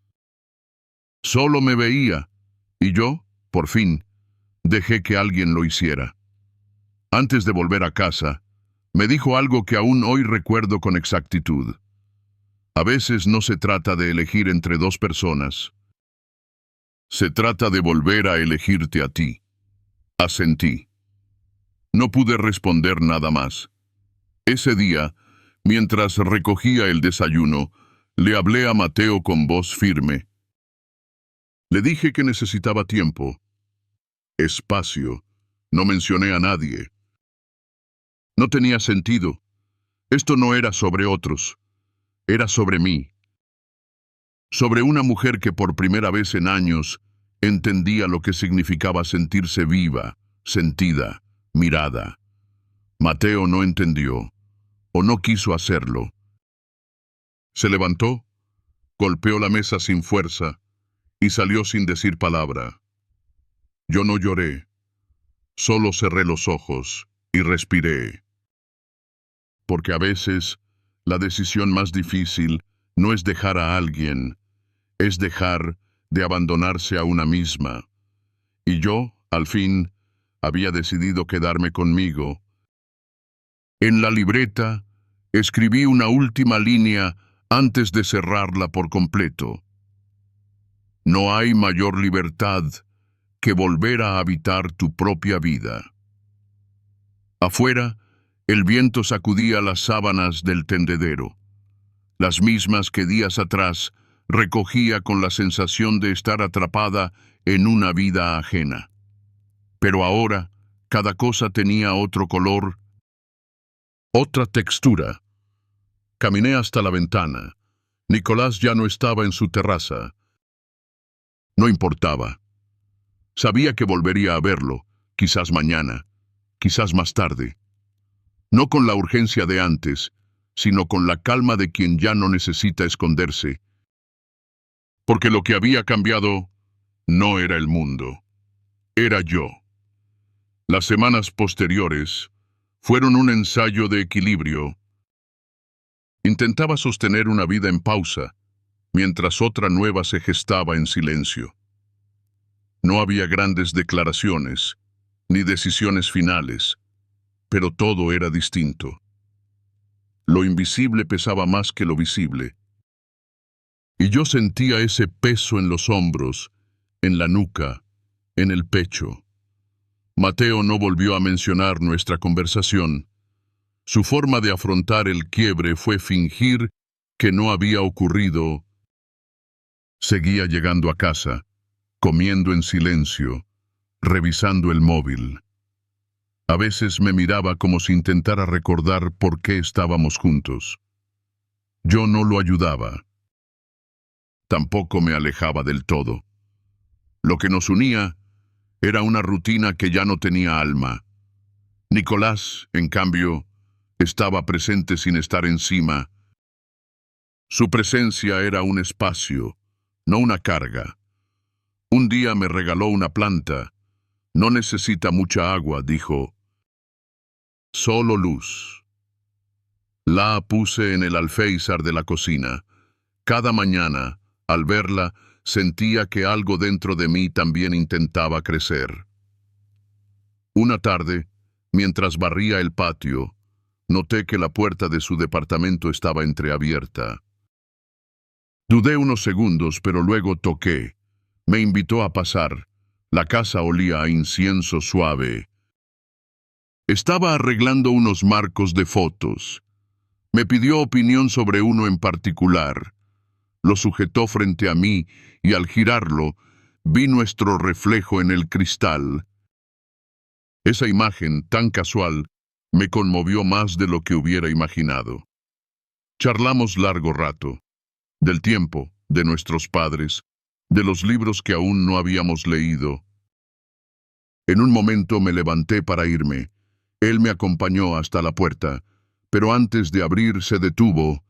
Solo me veía, y yo, por fin, dejé que alguien lo hiciera. Antes de volver a casa, me dijo algo que aún hoy recuerdo con exactitud. A veces no se trata de elegir entre dos personas. Se trata de volver a elegirte a ti. Asentí. No pude responder nada más. Ese día, mientras recogía el desayuno, le hablé a Mateo con voz firme. Le dije que necesitaba tiempo, espacio. No mencioné a nadie. No tenía sentido. Esto no era sobre otros. Era sobre mí. Sobre una mujer que por primera vez en años entendía lo que significaba sentirse viva, sentida, mirada. Mateo no entendió, o no quiso hacerlo. Se levantó, golpeó la mesa sin fuerza y salió sin decir palabra. Yo no lloré, solo cerré los ojos y respiré. porque a veces la decisión más difícil no es dejar a alguien, es dejar de abandonarse a una misma. Y yo, al fin, había decidido quedarme conmigo. En la libreta, escribí una última línea antes de cerrarla por completo. No hay mayor libertad que volver a habitar tu propia vida. Afuera, el viento sacudía las sábanas del tendedero, las mismas que días atrás recogía con la sensación de estar atrapada en una vida ajena. Pero ahora, cada cosa tenía otro color, otra textura. Caminé hasta la ventana. Nicolás ya no estaba en su terraza. No importaba. Sabía que volvería a verlo, quizás mañana, quizás más tarde. No con la urgencia de antes, sino con la calma de quien ya no necesita esconderse. Porque lo que había cambiado no era el mundo, era yo. Las semanas posteriores fueron un ensayo de equilibrio. Intentaba sostener una vida en pausa, mientras otra nueva se gestaba en silencio. No había grandes declaraciones, ni decisiones finales, pero todo era distinto. Lo invisible pesaba más que lo visible. Y yo sentía ese peso en los hombros, en la nuca, en el pecho. Mateo no volvió a mencionar nuestra conversación. Su forma de afrontar el quiebre fue fingir que no había ocurrido. Seguía llegando a casa, comiendo en silencio, revisando el móvil. A veces me miraba como si intentara recordar por qué estábamos juntos. Yo no lo ayudaba. Tampoco me alejaba del todo. Lo que nos unía era una rutina que ya no tenía alma. Nicolás, en cambio, estaba presente sin estar encima. Su presencia era un espacio, no una carga. Un día me regaló una planta. No necesita mucha agua, dijo. Solo luz. La puse en el alféizar de la cocina. Cada mañana, al verla, sentía que algo dentro de mí también intentaba crecer. Una tarde, mientras barría el patio, noté que la puerta de su departamento estaba entreabierta. Dudé unos segundos, pero luego toqué. Me invitó a pasar. La casa olía a incienso suave. Estaba arreglando unos marcos de fotos. Me pidió opinión sobre uno en particular. Lo sujetó frente a mí y al girarlo, vi nuestro reflejo en el cristal. Esa imagen, tan casual, me conmovió más de lo que hubiera imaginado. Charlamos largo rato, del tiempo, de nuestros padres, de los libros que aún no habíamos leído. En un momento me levanté para irme. Él me acompañó hasta la puerta, pero antes de abrir se detuvo.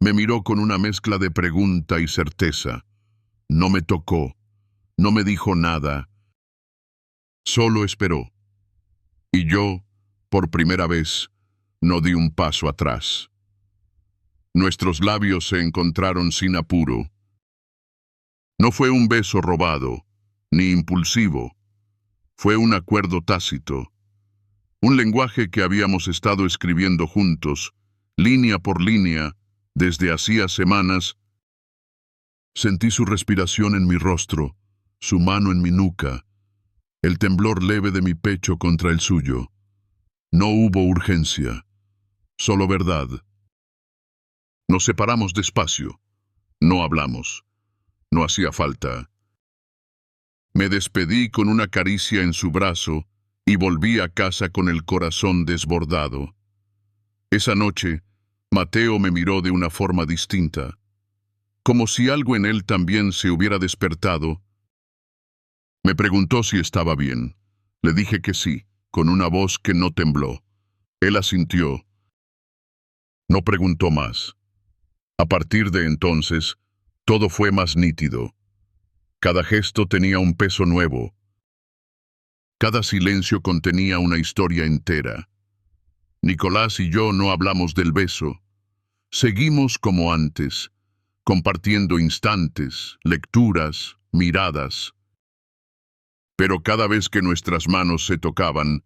Me miró con una mezcla de pregunta y certeza. No me tocó, no me dijo nada. Solo esperó. Y yo, por primera vez, no di un paso atrás. Nuestros labios se encontraron sin apuro. No fue un beso robado, ni impulsivo. Fue un acuerdo tácito. Un lenguaje que habíamos estado escribiendo juntos, línea por línea, desde hacía semanas. Sentí su respiración en mi rostro, su mano en mi nuca, el temblor leve de mi pecho contra el suyo. No hubo urgencia, solo verdad. Nos separamos despacio. No hablamos. No hacía falta. Me despedí con una caricia en su brazo y volví a casa con el corazón desbordado. Esa noche, Mateo me miró de una forma distinta, como si algo en él también se hubiera despertado. Me preguntó si estaba bien. Le dije que sí, con una voz que no tembló. Él asintió. No preguntó más. A partir de entonces, todo fue más nítido. Cada gesto tenía un peso nuevo. Cada silencio contenía una historia entera. Nicolás y yo no hablamos del beso. Seguimos como antes, compartiendo instantes, lecturas, miradas. Pero cada vez que nuestras manos se tocaban,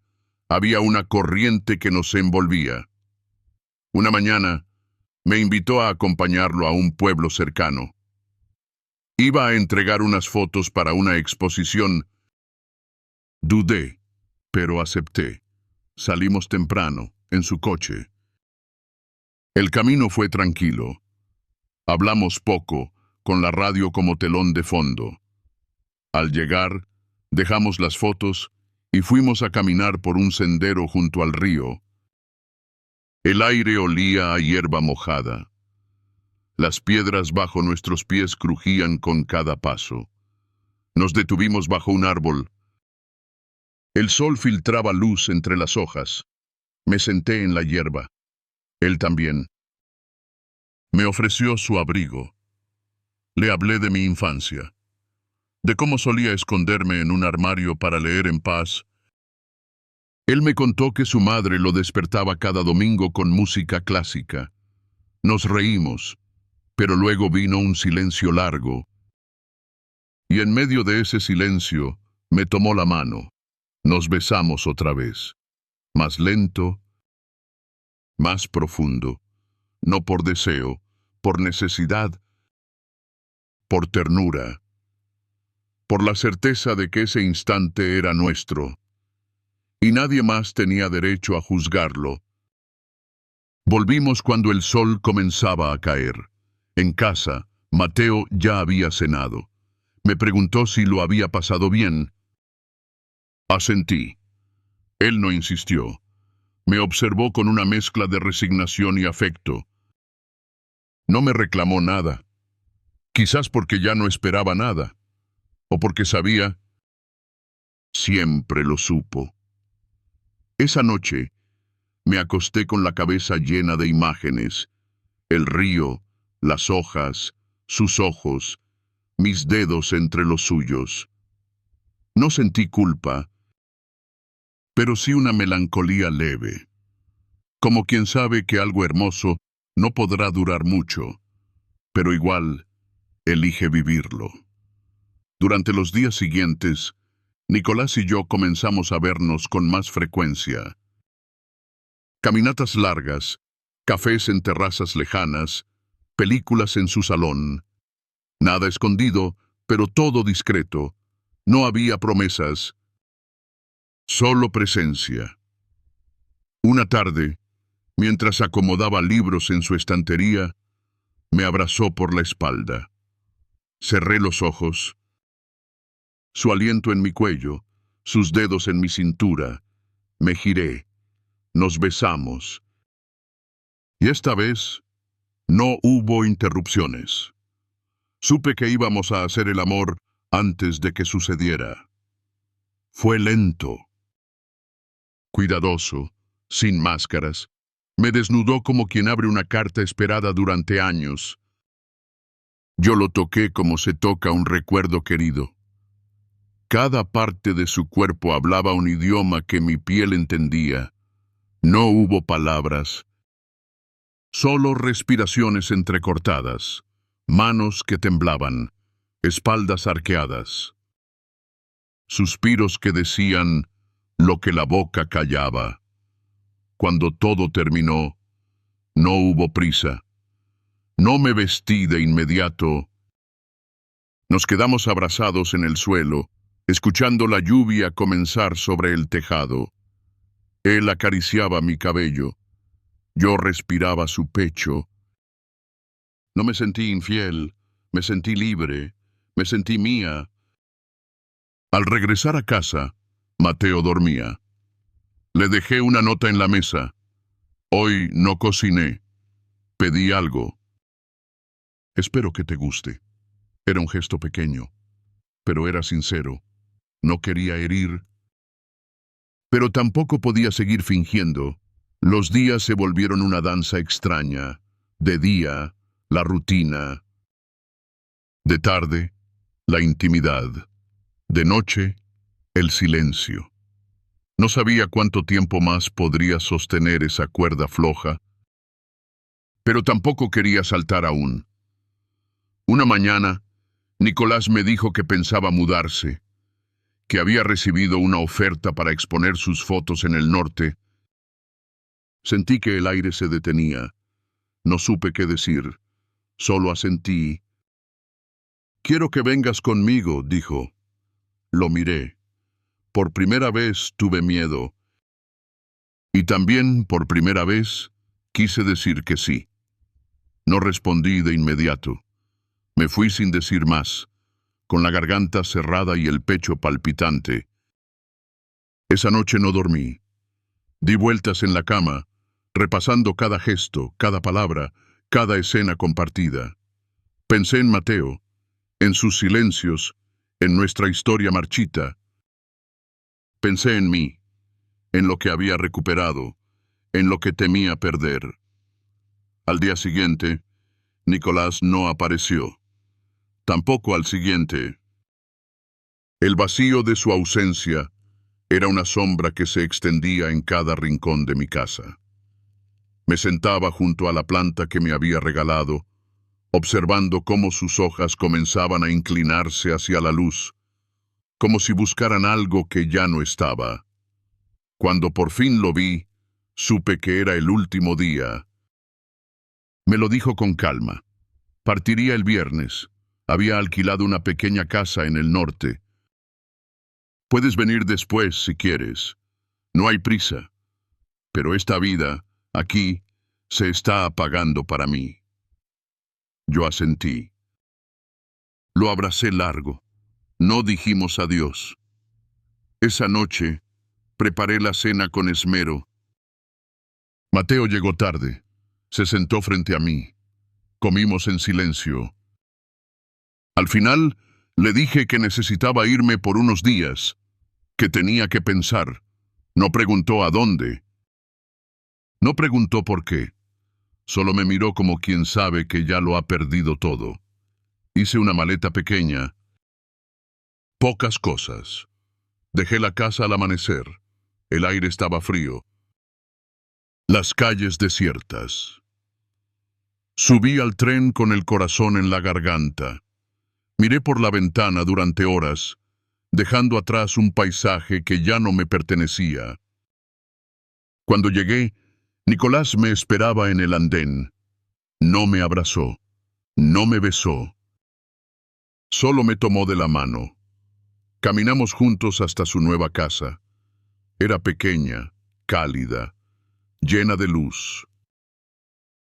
había una corriente que nos envolvía. Una mañana, me invitó a acompañarlo a un pueblo cercano. Iba a entregar unas fotos para una exposición. Dudé, pero acepté. Salimos temprano, en su coche. El camino fue tranquilo. Hablamos poco, con la radio como telón de fondo. Al llegar, dejamos las fotos y fuimos a caminar por un sendero junto al río. El aire olía a hierba mojada. Las piedras bajo nuestros pies crujían con cada paso. Nos detuvimos bajo un árbol. El sol filtraba luz entre las hojas. Me senté en la hierba. Él también. Me ofreció su abrigo. Le hablé de mi infancia, de cómo solía esconderme en un armario para leer en paz. Él me contó que su madre lo despertaba cada domingo con música clásica. Nos reímos, pero luego vino un silencio largo. Y en medio de ese silencio, me tomó la mano. Nos besamos otra vez, más lento, más profundo, no por deseo, por necesidad, por ternura, por la certeza de que ese instante era nuestro, y nadie más tenía derecho a juzgarlo. Volvimos cuando el sol comenzaba a caer. En casa, Mateo ya había cenado. Me preguntó si lo había pasado bien. Asentí. Él no insistió. Me observó con una mezcla de resignación y afecto. No me reclamó nada. Quizás porque ya no esperaba nada. O porque sabía. Siempre lo supo. Esa noche, me acosté con la cabeza llena de imágenes. El río, las hojas, sus ojos, mis dedos entre los suyos. No sentí culpa, pero sí una melancolía leve. Como quien sabe que algo hermoso no podrá durar mucho, pero igual elige vivirlo. Durante los días siguientes, Nicolás y yo comenzamos a vernos con más frecuencia. Caminatas largas, cafés en terrazas lejanas, películas en su salón. Nada escondido, pero todo discreto. No había promesas, solo presencia. Una tarde, mientras acomodaba libros en su estantería, me abrazó por la espalda. Cerré los ojos. Su aliento en mi cuello, sus dedos en mi cintura. Me giré. Nos besamos. Y esta vez no hubo interrupciones. Supe que íbamos a hacer el amor antes de que sucediera. Fue lento, cuidadoso, sin máscaras. Me desnudó como quien abre una carta esperada durante años. Yo lo toqué como se toca un recuerdo querido. Cada parte de su cuerpo hablaba un idioma que mi piel entendía. No hubo palabras, solo respiraciones entrecortadas, manos que temblaban, espaldas arqueadas, suspiros que decían lo que la boca callaba. Cuando todo terminó, no hubo prisa. No me vestí de inmediato. Nos quedamos abrazados en el suelo, escuchando la lluvia comenzar sobre el tejado. Él acariciaba mi cabello. Yo respiraba su pecho. No me sentí infiel, me sentí libre, me sentí mía. Al regresar a casa, Mateo dormía. Le dejé una nota en la mesa. Hoy no cociné. Pedí algo. Espero que te guste. Era un gesto pequeño, pero era sincero. No quería herir. Pero tampoco podía seguir fingiendo. Los días se volvieron una danza extraña. De día, la rutina. De tarde, la intimidad. De noche, el silencio. No sabía cuánto tiempo más podría sostener esa cuerda floja, pero tampoco quería saltar aún. Una mañana, Nicolás me dijo que pensaba mudarse, que había recibido una oferta para exponer sus fotos en el norte. Sentí que el aire se detenía. No supe qué decir. Solo asentí. «Quiero que vengas conmigo», dijo. Lo miré. Por primera vez tuve miedo. Y también, por primera vez, quise decir que sí. No respondí de inmediato. Me fui sin decir más, con la garganta cerrada y el pecho palpitante. Esa noche no dormí. Di vueltas en la cama, repasando cada gesto, cada palabra, cada escena compartida. Pensé en Mateo, en sus silencios, en nuestra historia marchita. Pensé en mí, en lo que había recuperado, en lo que temía perder. Al día siguiente, Nicolás no apareció. Tampoco al siguiente. El vacío de su ausencia era una sombra que se extendía en cada rincón de mi casa. Me sentaba junto a la planta que me había regalado, observando cómo sus hojas comenzaban a inclinarse hacia la luz, como si buscaran algo que ya no estaba. Cuando por fin lo vi, supe que era el último día. Me lo dijo con calma. Partiría el viernes. Había alquilado una pequeña casa en el norte. Puedes venir después si quieres. No hay prisa. Pero esta vida, aquí, se está apagando para mí. Yo asentí. Lo abracé largo. No dijimos adiós. Esa noche, preparé la cena con esmero. Mateo llegó tarde. Se sentó frente a mí. Comimos en silencio. Al final, le dije que necesitaba irme por unos días, que tenía que pensar. No preguntó a dónde. No preguntó por qué. Solo me miró como quien sabe que ya lo ha perdido todo. Hice una maleta pequeña. Pocas cosas. Dejé la casa al amanecer. El aire estaba frío. Las calles desiertas. Subí al tren con el corazón en la garganta. Miré por la ventana durante horas, dejando atrás un paisaje que ya no me pertenecía. Cuando llegué, Nicolás me esperaba en el andén. No me abrazó, no me besó. Solo me tomó de la mano. Caminamos juntos hasta su nueva casa. Era pequeña, cálida, llena de luz.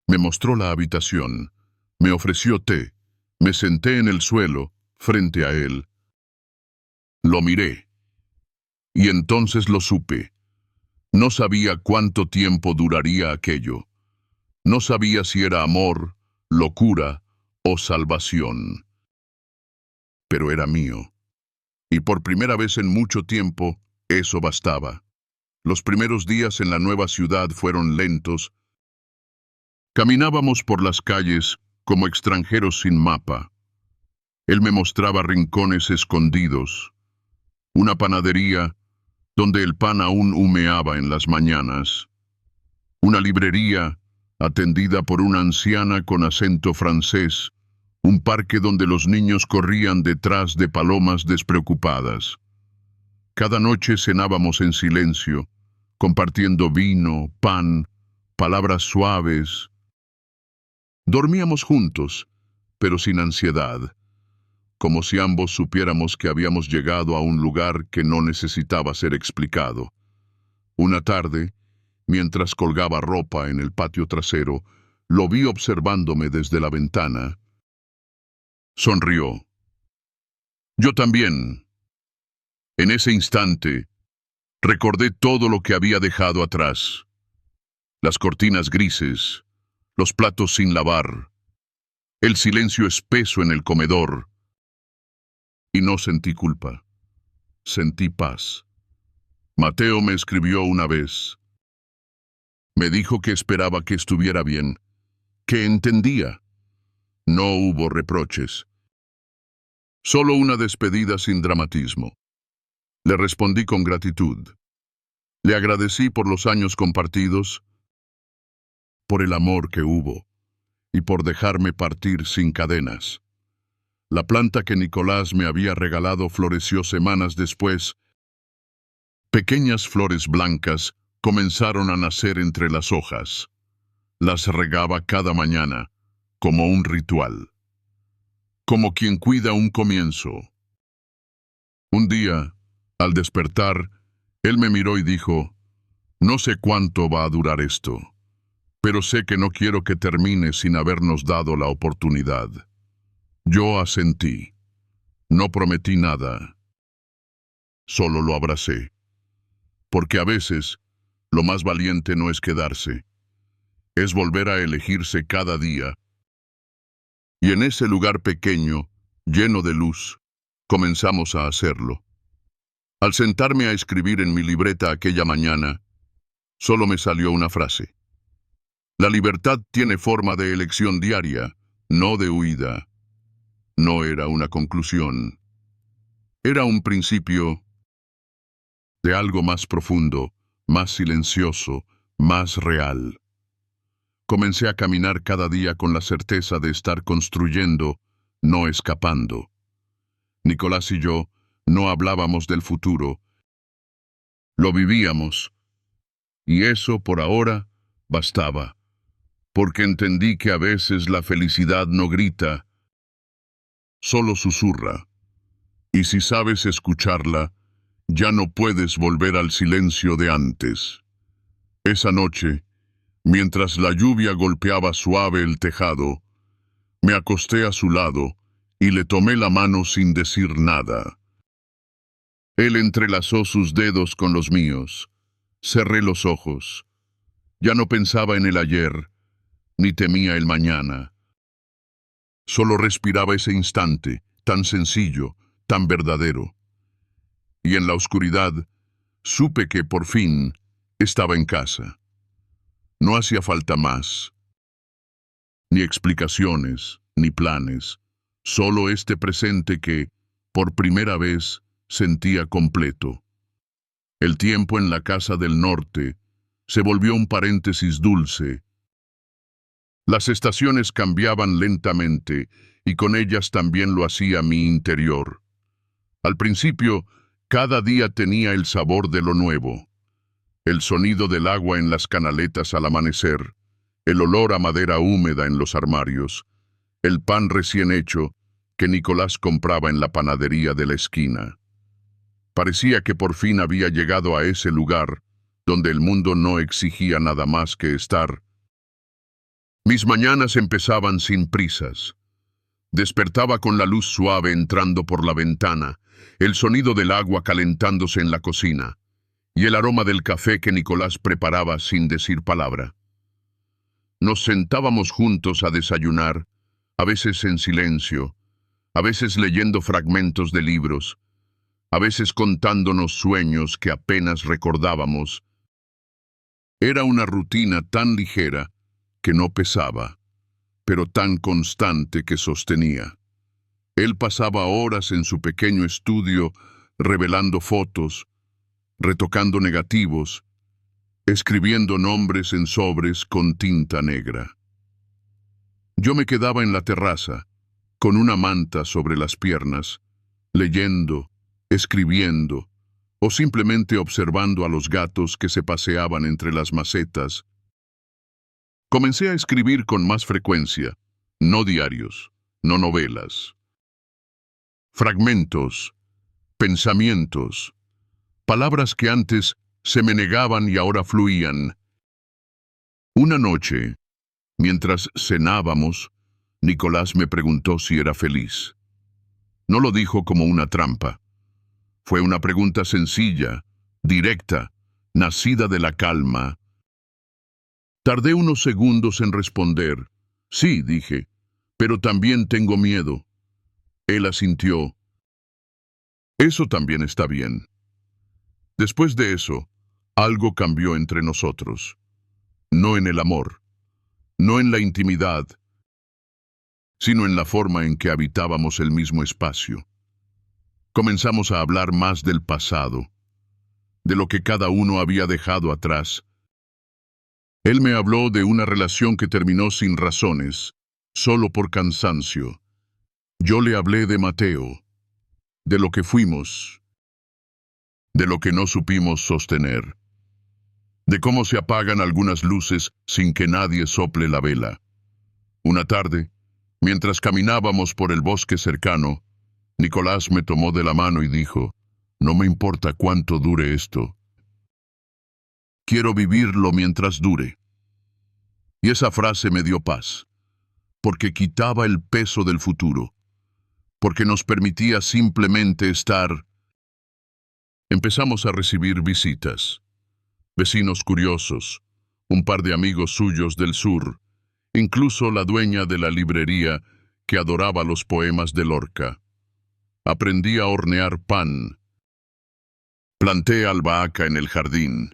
Me mostró la habitación, me ofreció té, me senté en el suelo, frente a él. Lo miré. Y entonces lo supe. No sabía cuánto tiempo duraría aquello. No sabía si era amor, locura o salvación. Pero era mío. Y por primera vez en mucho tiempo, eso bastaba. Los primeros días en la nueva ciudad fueron lentos. Caminábamos por las calles como extranjeros sin mapa. Él me mostraba rincones escondidos. Una panadería donde el pan aún humeaba en las mañanas. Una librería atendida por una anciana con acento francés. Un parque donde los niños corrían detrás de palomas despreocupadas. Cada noche cenábamos en silencio, compartiendo vino, pan, palabras suaves. Dormíamos juntos, pero sin ansiedad, como si ambos supiéramos que habíamos llegado a un lugar que no necesitaba ser explicado. Una tarde, mientras colgaba ropa en el patio trasero, lo vi observándome desde la ventana. Sonrió. Yo también. En ese instante, recordé todo lo que había dejado atrás. Las cortinas grises, los platos sin lavar, el silencio espeso en el comedor. Y no sentí culpa. Sentí paz. Mateo me escribió una vez. Me dijo que esperaba que estuviera bien, que entendía. No hubo reproches. Solo una despedida sin dramatismo. Le respondí con gratitud. Le agradecí por los años compartidos, por el amor que hubo y por dejarme partir sin cadenas. La planta que Nicolás me había regalado floreció semanas después. Pequeñas flores blancas comenzaron a nacer entre las hojas. Las regaba cada mañana, como un ritual, como quien cuida un comienzo. Un día, al despertar, él me miró y dijo: «No sé cuánto va a durar esto, pero sé que no quiero que termine sin habernos dado la oportunidad». Yo asentí. No prometí nada. Solo lo abracé. Porque a veces, lo más valiente no es quedarse, es volver a elegirse cada día. Y en ese lugar pequeño, lleno de luz, comenzamos a hacerlo. Al sentarme a escribir en mi libreta aquella mañana, solo me salió una frase. La libertad tiene forma de elección diaria, no de huida. No era una conclusión. Era un principio de algo más profundo, más silencioso, más real. Comencé a caminar cada día con la certeza de estar construyendo, no escapando. Nicolás y yo no hablábamos del futuro, lo vivíamos. Y eso, por ahora, bastaba, porque entendí que a veces la felicidad no grita, solo susurra. Y si sabes escucharla, ya no puedes volver al silencio de antes. Esa noche, mientras la lluvia golpeaba suave el tejado, me acosté a su lado y le tomé la mano sin decir nada. Él entrelazó sus dedos con los míos. Cerré los ojos. Ya no pensaba en el ayer, ni temía el mañana. Solo respiraba ese instante, tan sencillo, tan verdadero. Y en la oscuridad, supe que por fin estaba en casa. No hacía falta más. Ni explicaciones, ni planes. Solo este presente que, por primera vez, sentía completo. El tiempo en la casa del norte se volvió un paréntesis dulce. Las estaciones cambiaban lentamente y con ellas también lo hacía mi interior. Al principio, cada día tenía el sabor de lo nuevo. El sonido del agua en las canaletas al amanecer, el olor a madera húmeda en los armarios, el pan recién hecho que Nicolás compraba en la panadería de la esquina. Parecía que por fin había llegado a ese lugar donde el mundo no exigía nada más que estar. Mis mañanas empezaban sin prisas. Despertaba con la luz suave entrando por la ventana, el sonido del agua calentándose en la cocina y el aroma del café que Nicolás preparaba sin decir palabra. Nos sentábamos juntos a desayunar, a veces en silencio, a veces leyendo fragmentos de libros, a veces contándonos sueños que apenas recordábamos. Era una rutina tan ligera que no pesaba, pero tan constante que sostenía. Él pasaba horas en su pequeño estudio revelando fotos, retocando negativos, escribiendo nombres en sobres con tinta negra. Yo me quedaba en la terraza, con una manta sobre las piernas, leyendo, escribiendo, o simplemente observando a los gatos que se paseaban entre las macetas. Comencé a escribir con más frecuencia, no diarios, no novelas. Fragmentos, pensamientos, palabras que antes se me negaban y ahora fluían. Una noche, mientras cenábamos, Nicolás me preguntó si era feliz. No lo dijo como una trampa. Fue una pregunta sencilla, directa, nacida de la calma. Tardé unos segundos en responder. Sí, dije, pero también tengo miedo. Él asintió. Eso también está bien. Después de eso, algo cambió entre nosotros. No en el amor, no en la intimidad, sino en la forma en que habitábamos el mismo espacio. Comenzamos a hablar más del pasado, de lo que cada uno había dejado atrás. Él me habló de una relación que terminó sin razones, solo por cansancio. Yo le hablé de Mateo, de lo que fuimos, de lo que no supimos sostener, de cómo se apagan algunas luces sin que nadie sople la vela. Una tarde, mientras caminábamos por el bosque cercano, Nicolás me tomó de la mano y dijo: «No me importa cuánto dure esto. Quiero vivirlo mientras dure». Y esa frase me dio paz, porque quitaba el peso del futuro, porque nos permitía simplemente estar. Empezamos a recibir visitas, vecinos curiosos, un par de amigos suyos del sur, incluso la dueña de la librería que adoraba los poemas de Lorca. Aprendí a hornear pan. Planté albahaca en el jardín.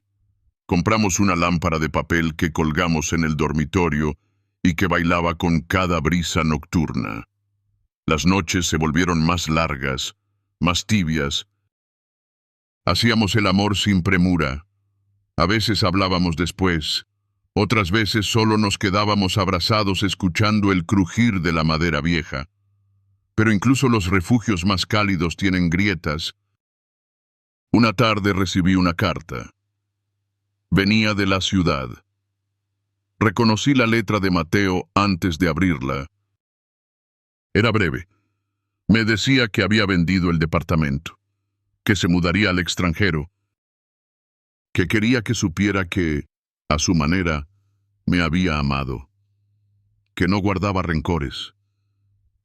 Compramos una lámpara de papel que colgamos en el dormitorio y que bailaba con cada brisa nocturna. Las noches se volvieron más largas, más tibias. Hacíamos el amor sin premura. A veces hablábamos después, otras veces solo nos quedábamos abrazados escuchando el crujir de la madera vieja. Pero incluso los refugios más cálidos tienen grietas. Una tarde recibí una carta. Venía de la ciudad. Reconocí la letra de Mateo antes de abrirla. Era breve. Me decía que había vendido el departamento, que se mudaría al extranjero, que quería que supiera que, a su manera, me había amado, que no guardaba rencores,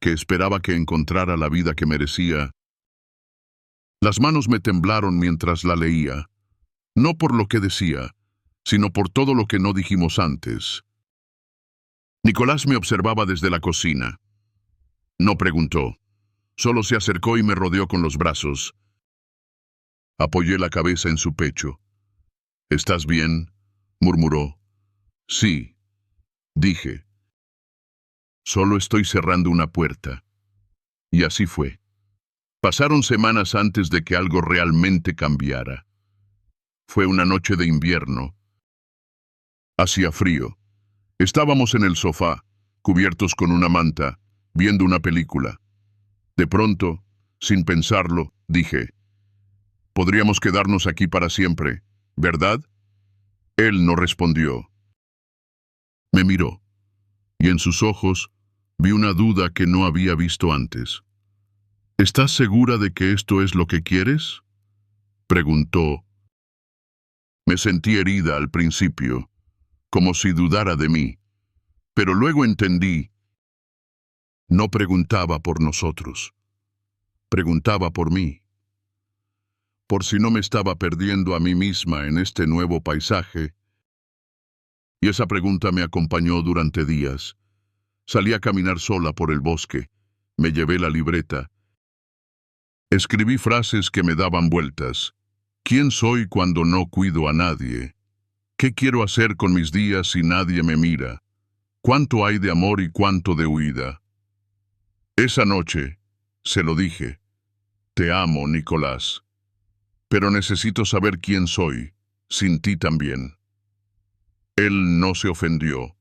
que esperaba que encontrara la vida que merecía. Las manos me temblaron mientras la leía, no por lo que decía, sino por todo lo que no dijimos antes. Nicolás me observaba desde la cocina. No preguntó, solo se acercó y me rodeó con los brazos. Apoyé la cabeza en su pecho. «¿Estás bien?», murmuró. «Sí», dije. «Solo estoy cerrando una puerta». Y así fue. Pasaron semanas antes de que algo realmente cambiara. Fue una noche de invierno. Hacía frío. Estábamos en el sofá, cubiertos con una manta, viendo una película. De pronto, sin pensarlo, dije: «Podríamos quedarnos aquí para siempre, ¿verdad?». Él no respondió. Me miró, y en sus ojos vi una duda que no había visto antes. «¿Estás segura de que esto es lo que quieres?», preguntó. Me sentí herida al principio, como si dudara de mí, pero luego entendí. No preguntaba por nosotros, preguntaba por mí, por si no me estaba perdiendo a mí misma en este nuevo paisaje. Y esa pregunta me acompañó durante días. Salí a caminar sola por el bosque, me llevé la libreta. Escribí frases que me daban vueltas. ¿Quién soy cuando no cuido a nadie? ¿Qué quiero hacer con mis días si nadie me mira? ¿Cuánto hay de amor y cuánto de huida? Esa noche, se lo dije: «Te amo, Nicolás, pero necesito saber quién soy, sin ti también». Él no se ofendió.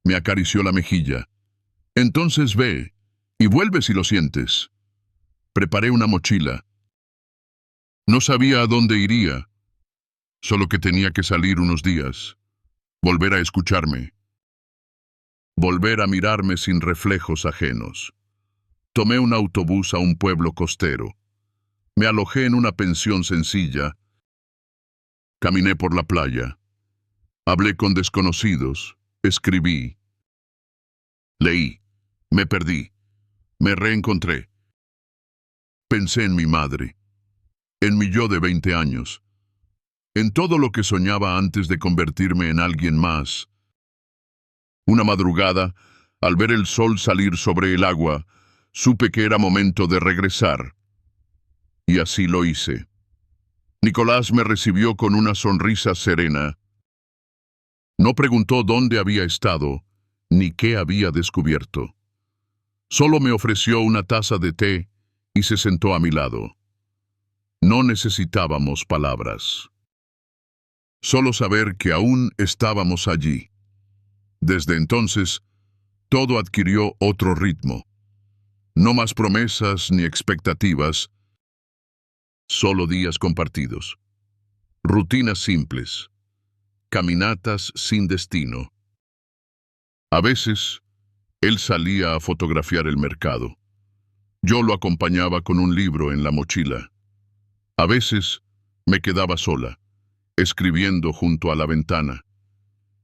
Me acarició la mejilla. «Entonces ve, y vuelve si lo sientes». Preparé una mochila. No sabía a dónde iría, solo que tenía que salir unos días, volver a escucharme, volver a mirarme sin reflejos ajenos. Tomé un autobús a un pueblo costero. Me alojé en una pensión sencilla. Caminé por la playa. Hablé con desconocidos. Escribí. Leí. Me perdí. Me reencontré. Pensé en mi madre, en mi yo de 20 años, en todo lo que soñaba antes de convertirme en alguien más. Una madrugada, al ver el sol salir sobre el agua, supe que era momento de regresar. Y así lo hice. Nicolás me recibió con una sonrisa serena. No preguntó dónde había estado, ni qué había descubierto. Solo me ofreció una taza de té y se sentó a mi lado. No necesitábamos palabras. Solo saber que aún estábamos allí. Desde entonces, todo adquirió otro ritmo. No más promesas ni expectativas, solo días compartidos. Rutinas simples. Caminatas sin destino. A veces, él salía a fotografiar el mercado. Yo lo acompañaba con un libro en la mochila. A veces, me quedaba sola, escribiendo junto a la ventana,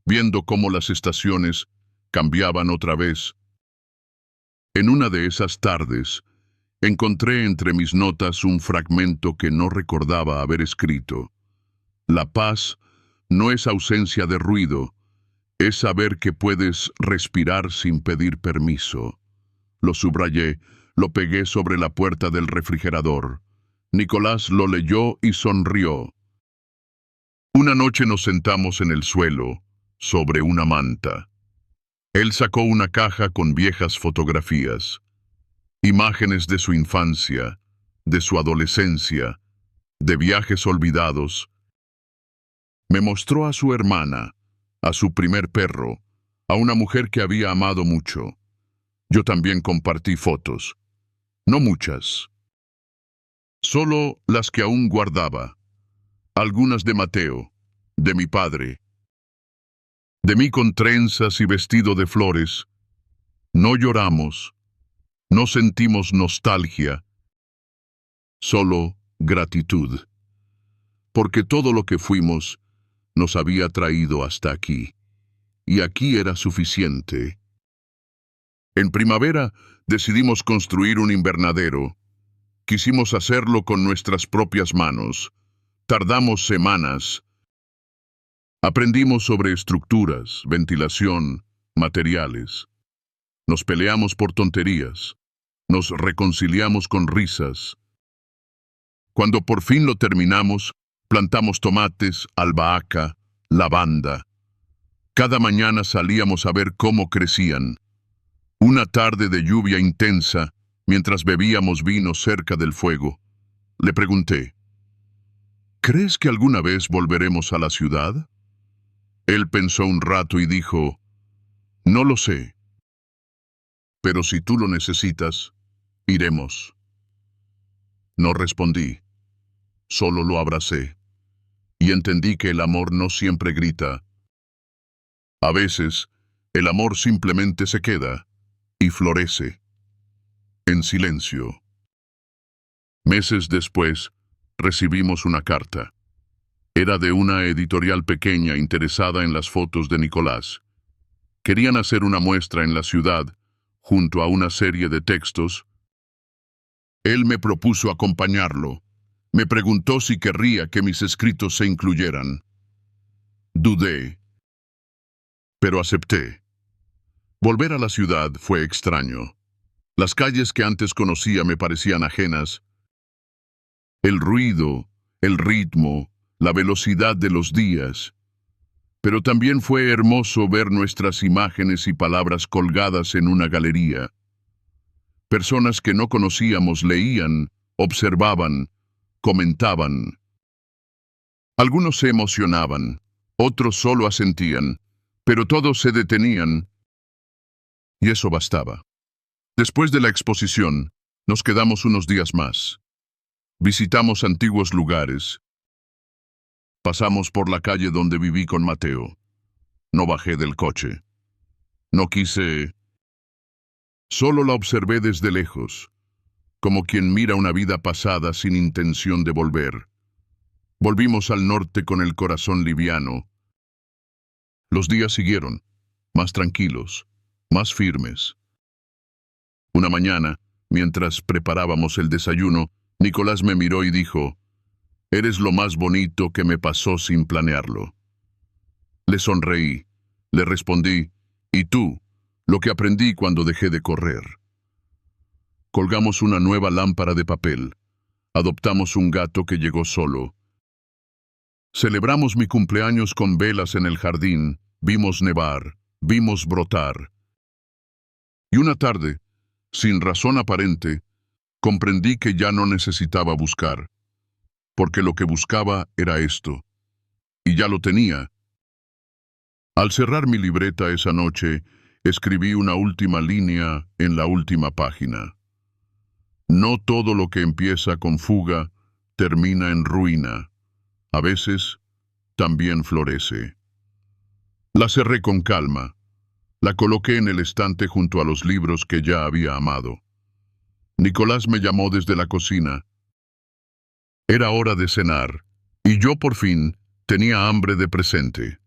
viendo cómo las estaciones cambiaban otra vez. En una de esas tardes, encontré entre mis notas un fragmento que no recordaba haber escrito. La paz no es ausencia de ruido, es saber que puedes respirar sin pedir permiso. Lo subrayé, lo pegué sobre la puerta del refrigerador. Nicolás lo leyó y sonrió. Una noche nos sentamos en el suelo, sobre una manta. Él sacó una caja con viejas fotografías, imágenes de su infancia, de su adolescencia, de viajes olvidados. Me mostró a su hermana, a su primer perro, a una mujer que había amado mucho. Yo también compartí fotos. No muchas. Solo las que aún guardaba. Algunas de Mateo, de mi padre. De mí con trenzas y vestido de flores. No lloramos. No sentimos nostalgia. Solo gratitud. Porque todo lo que fuimos nos había traído hasta aquí. Y aquí era suficiente. En primavera decidimos construir un invernadero. Quisimos hacerlo con nuestras propias manos. Tardamos semanas. Aprendimos sobre estructuras, ventilación, materiales. Nos peleamos por tonterías. Nos reconciliamos con risas. Cuando por fin lo terminamos, plantamos tomates, albahaca, lavanda. Cada mañana salíamos a ver cómo crecían. Una tarde de lluvia intensa, mientras bebíamos vino cerca del fuego, le pregunté, ¿crees que alguna vez volveremos a la ciudad? Él pensó un rato y dijo, no lo sé. Pero si tú lo necesitas, iremos. No respondí, solo lo abracé. Y entendí que el amor no siempre grita. A veces, el amor simplemente se queda y florece, en silencio. Meses después, recibimos una carta. Era de una editorial pequeña interesada en las fotos de Nicolás. Querían hacer una muestra en la ciudad, junto a una serie de textos. Él me propuso acompañarlo. Me preguntó si querría que mis escritos se incluyeran. Dudé, pero acepté. Volver a la ciudad fue extraño. Las calles que antes conocía me parecían ajenas. El ruido, el ritmo, la velocidad de los días. Pero también fue hermoso ver nuestras imágenes y palabras colgadas en una galería. Personas que no conocíamos leían, observaban, comentaban. Algunos se emocionaban, otros solo asentían, pero todos se detenían. Y eso bastaba. Después de la exposición, nos quedamos unos días más. Visitamos antiguos lugares. Pasamos por la calle donde viví con Mateo. No bajé del coche. No quise... Solo la observé desde lejos, como quien mira una vida pasada sin intención de volver. Volvimos al norte con el corazón liviano. Los días siguieron, más tranquilos, más firmes. Una mañana, mientras preparábamos el desayuno, Nicolás me miró y dijo, «Eres lo más bonito que me pasó sin planearlo». Le sonreí, le respondí, «¿Y tú? Lo que aprendí cuando dejé de correr». Colgamos una nueva lámpara de papel. Adoptamos un gato que llegó solo. Celebramos mi cumpleaños con velas en el jardín, vimos nevar, vimos brotar. Y una tarde, sin razón aparente, comprendí que ya no necesitaba buscar. porque lo que buscaba era esto. Y ya lo tenía. Al cerrar mi libreta esa noche, escribí una última línea en la última página. No todo lo que empieza con fuga termina en ruina. A veces, también florece. La cerré con calma. La coloqué en el estante junto a los libros que ya había amado. Nicolás me llamó desde la cocina. Era hora de cenar, y yo por fin tenía hambre de presente.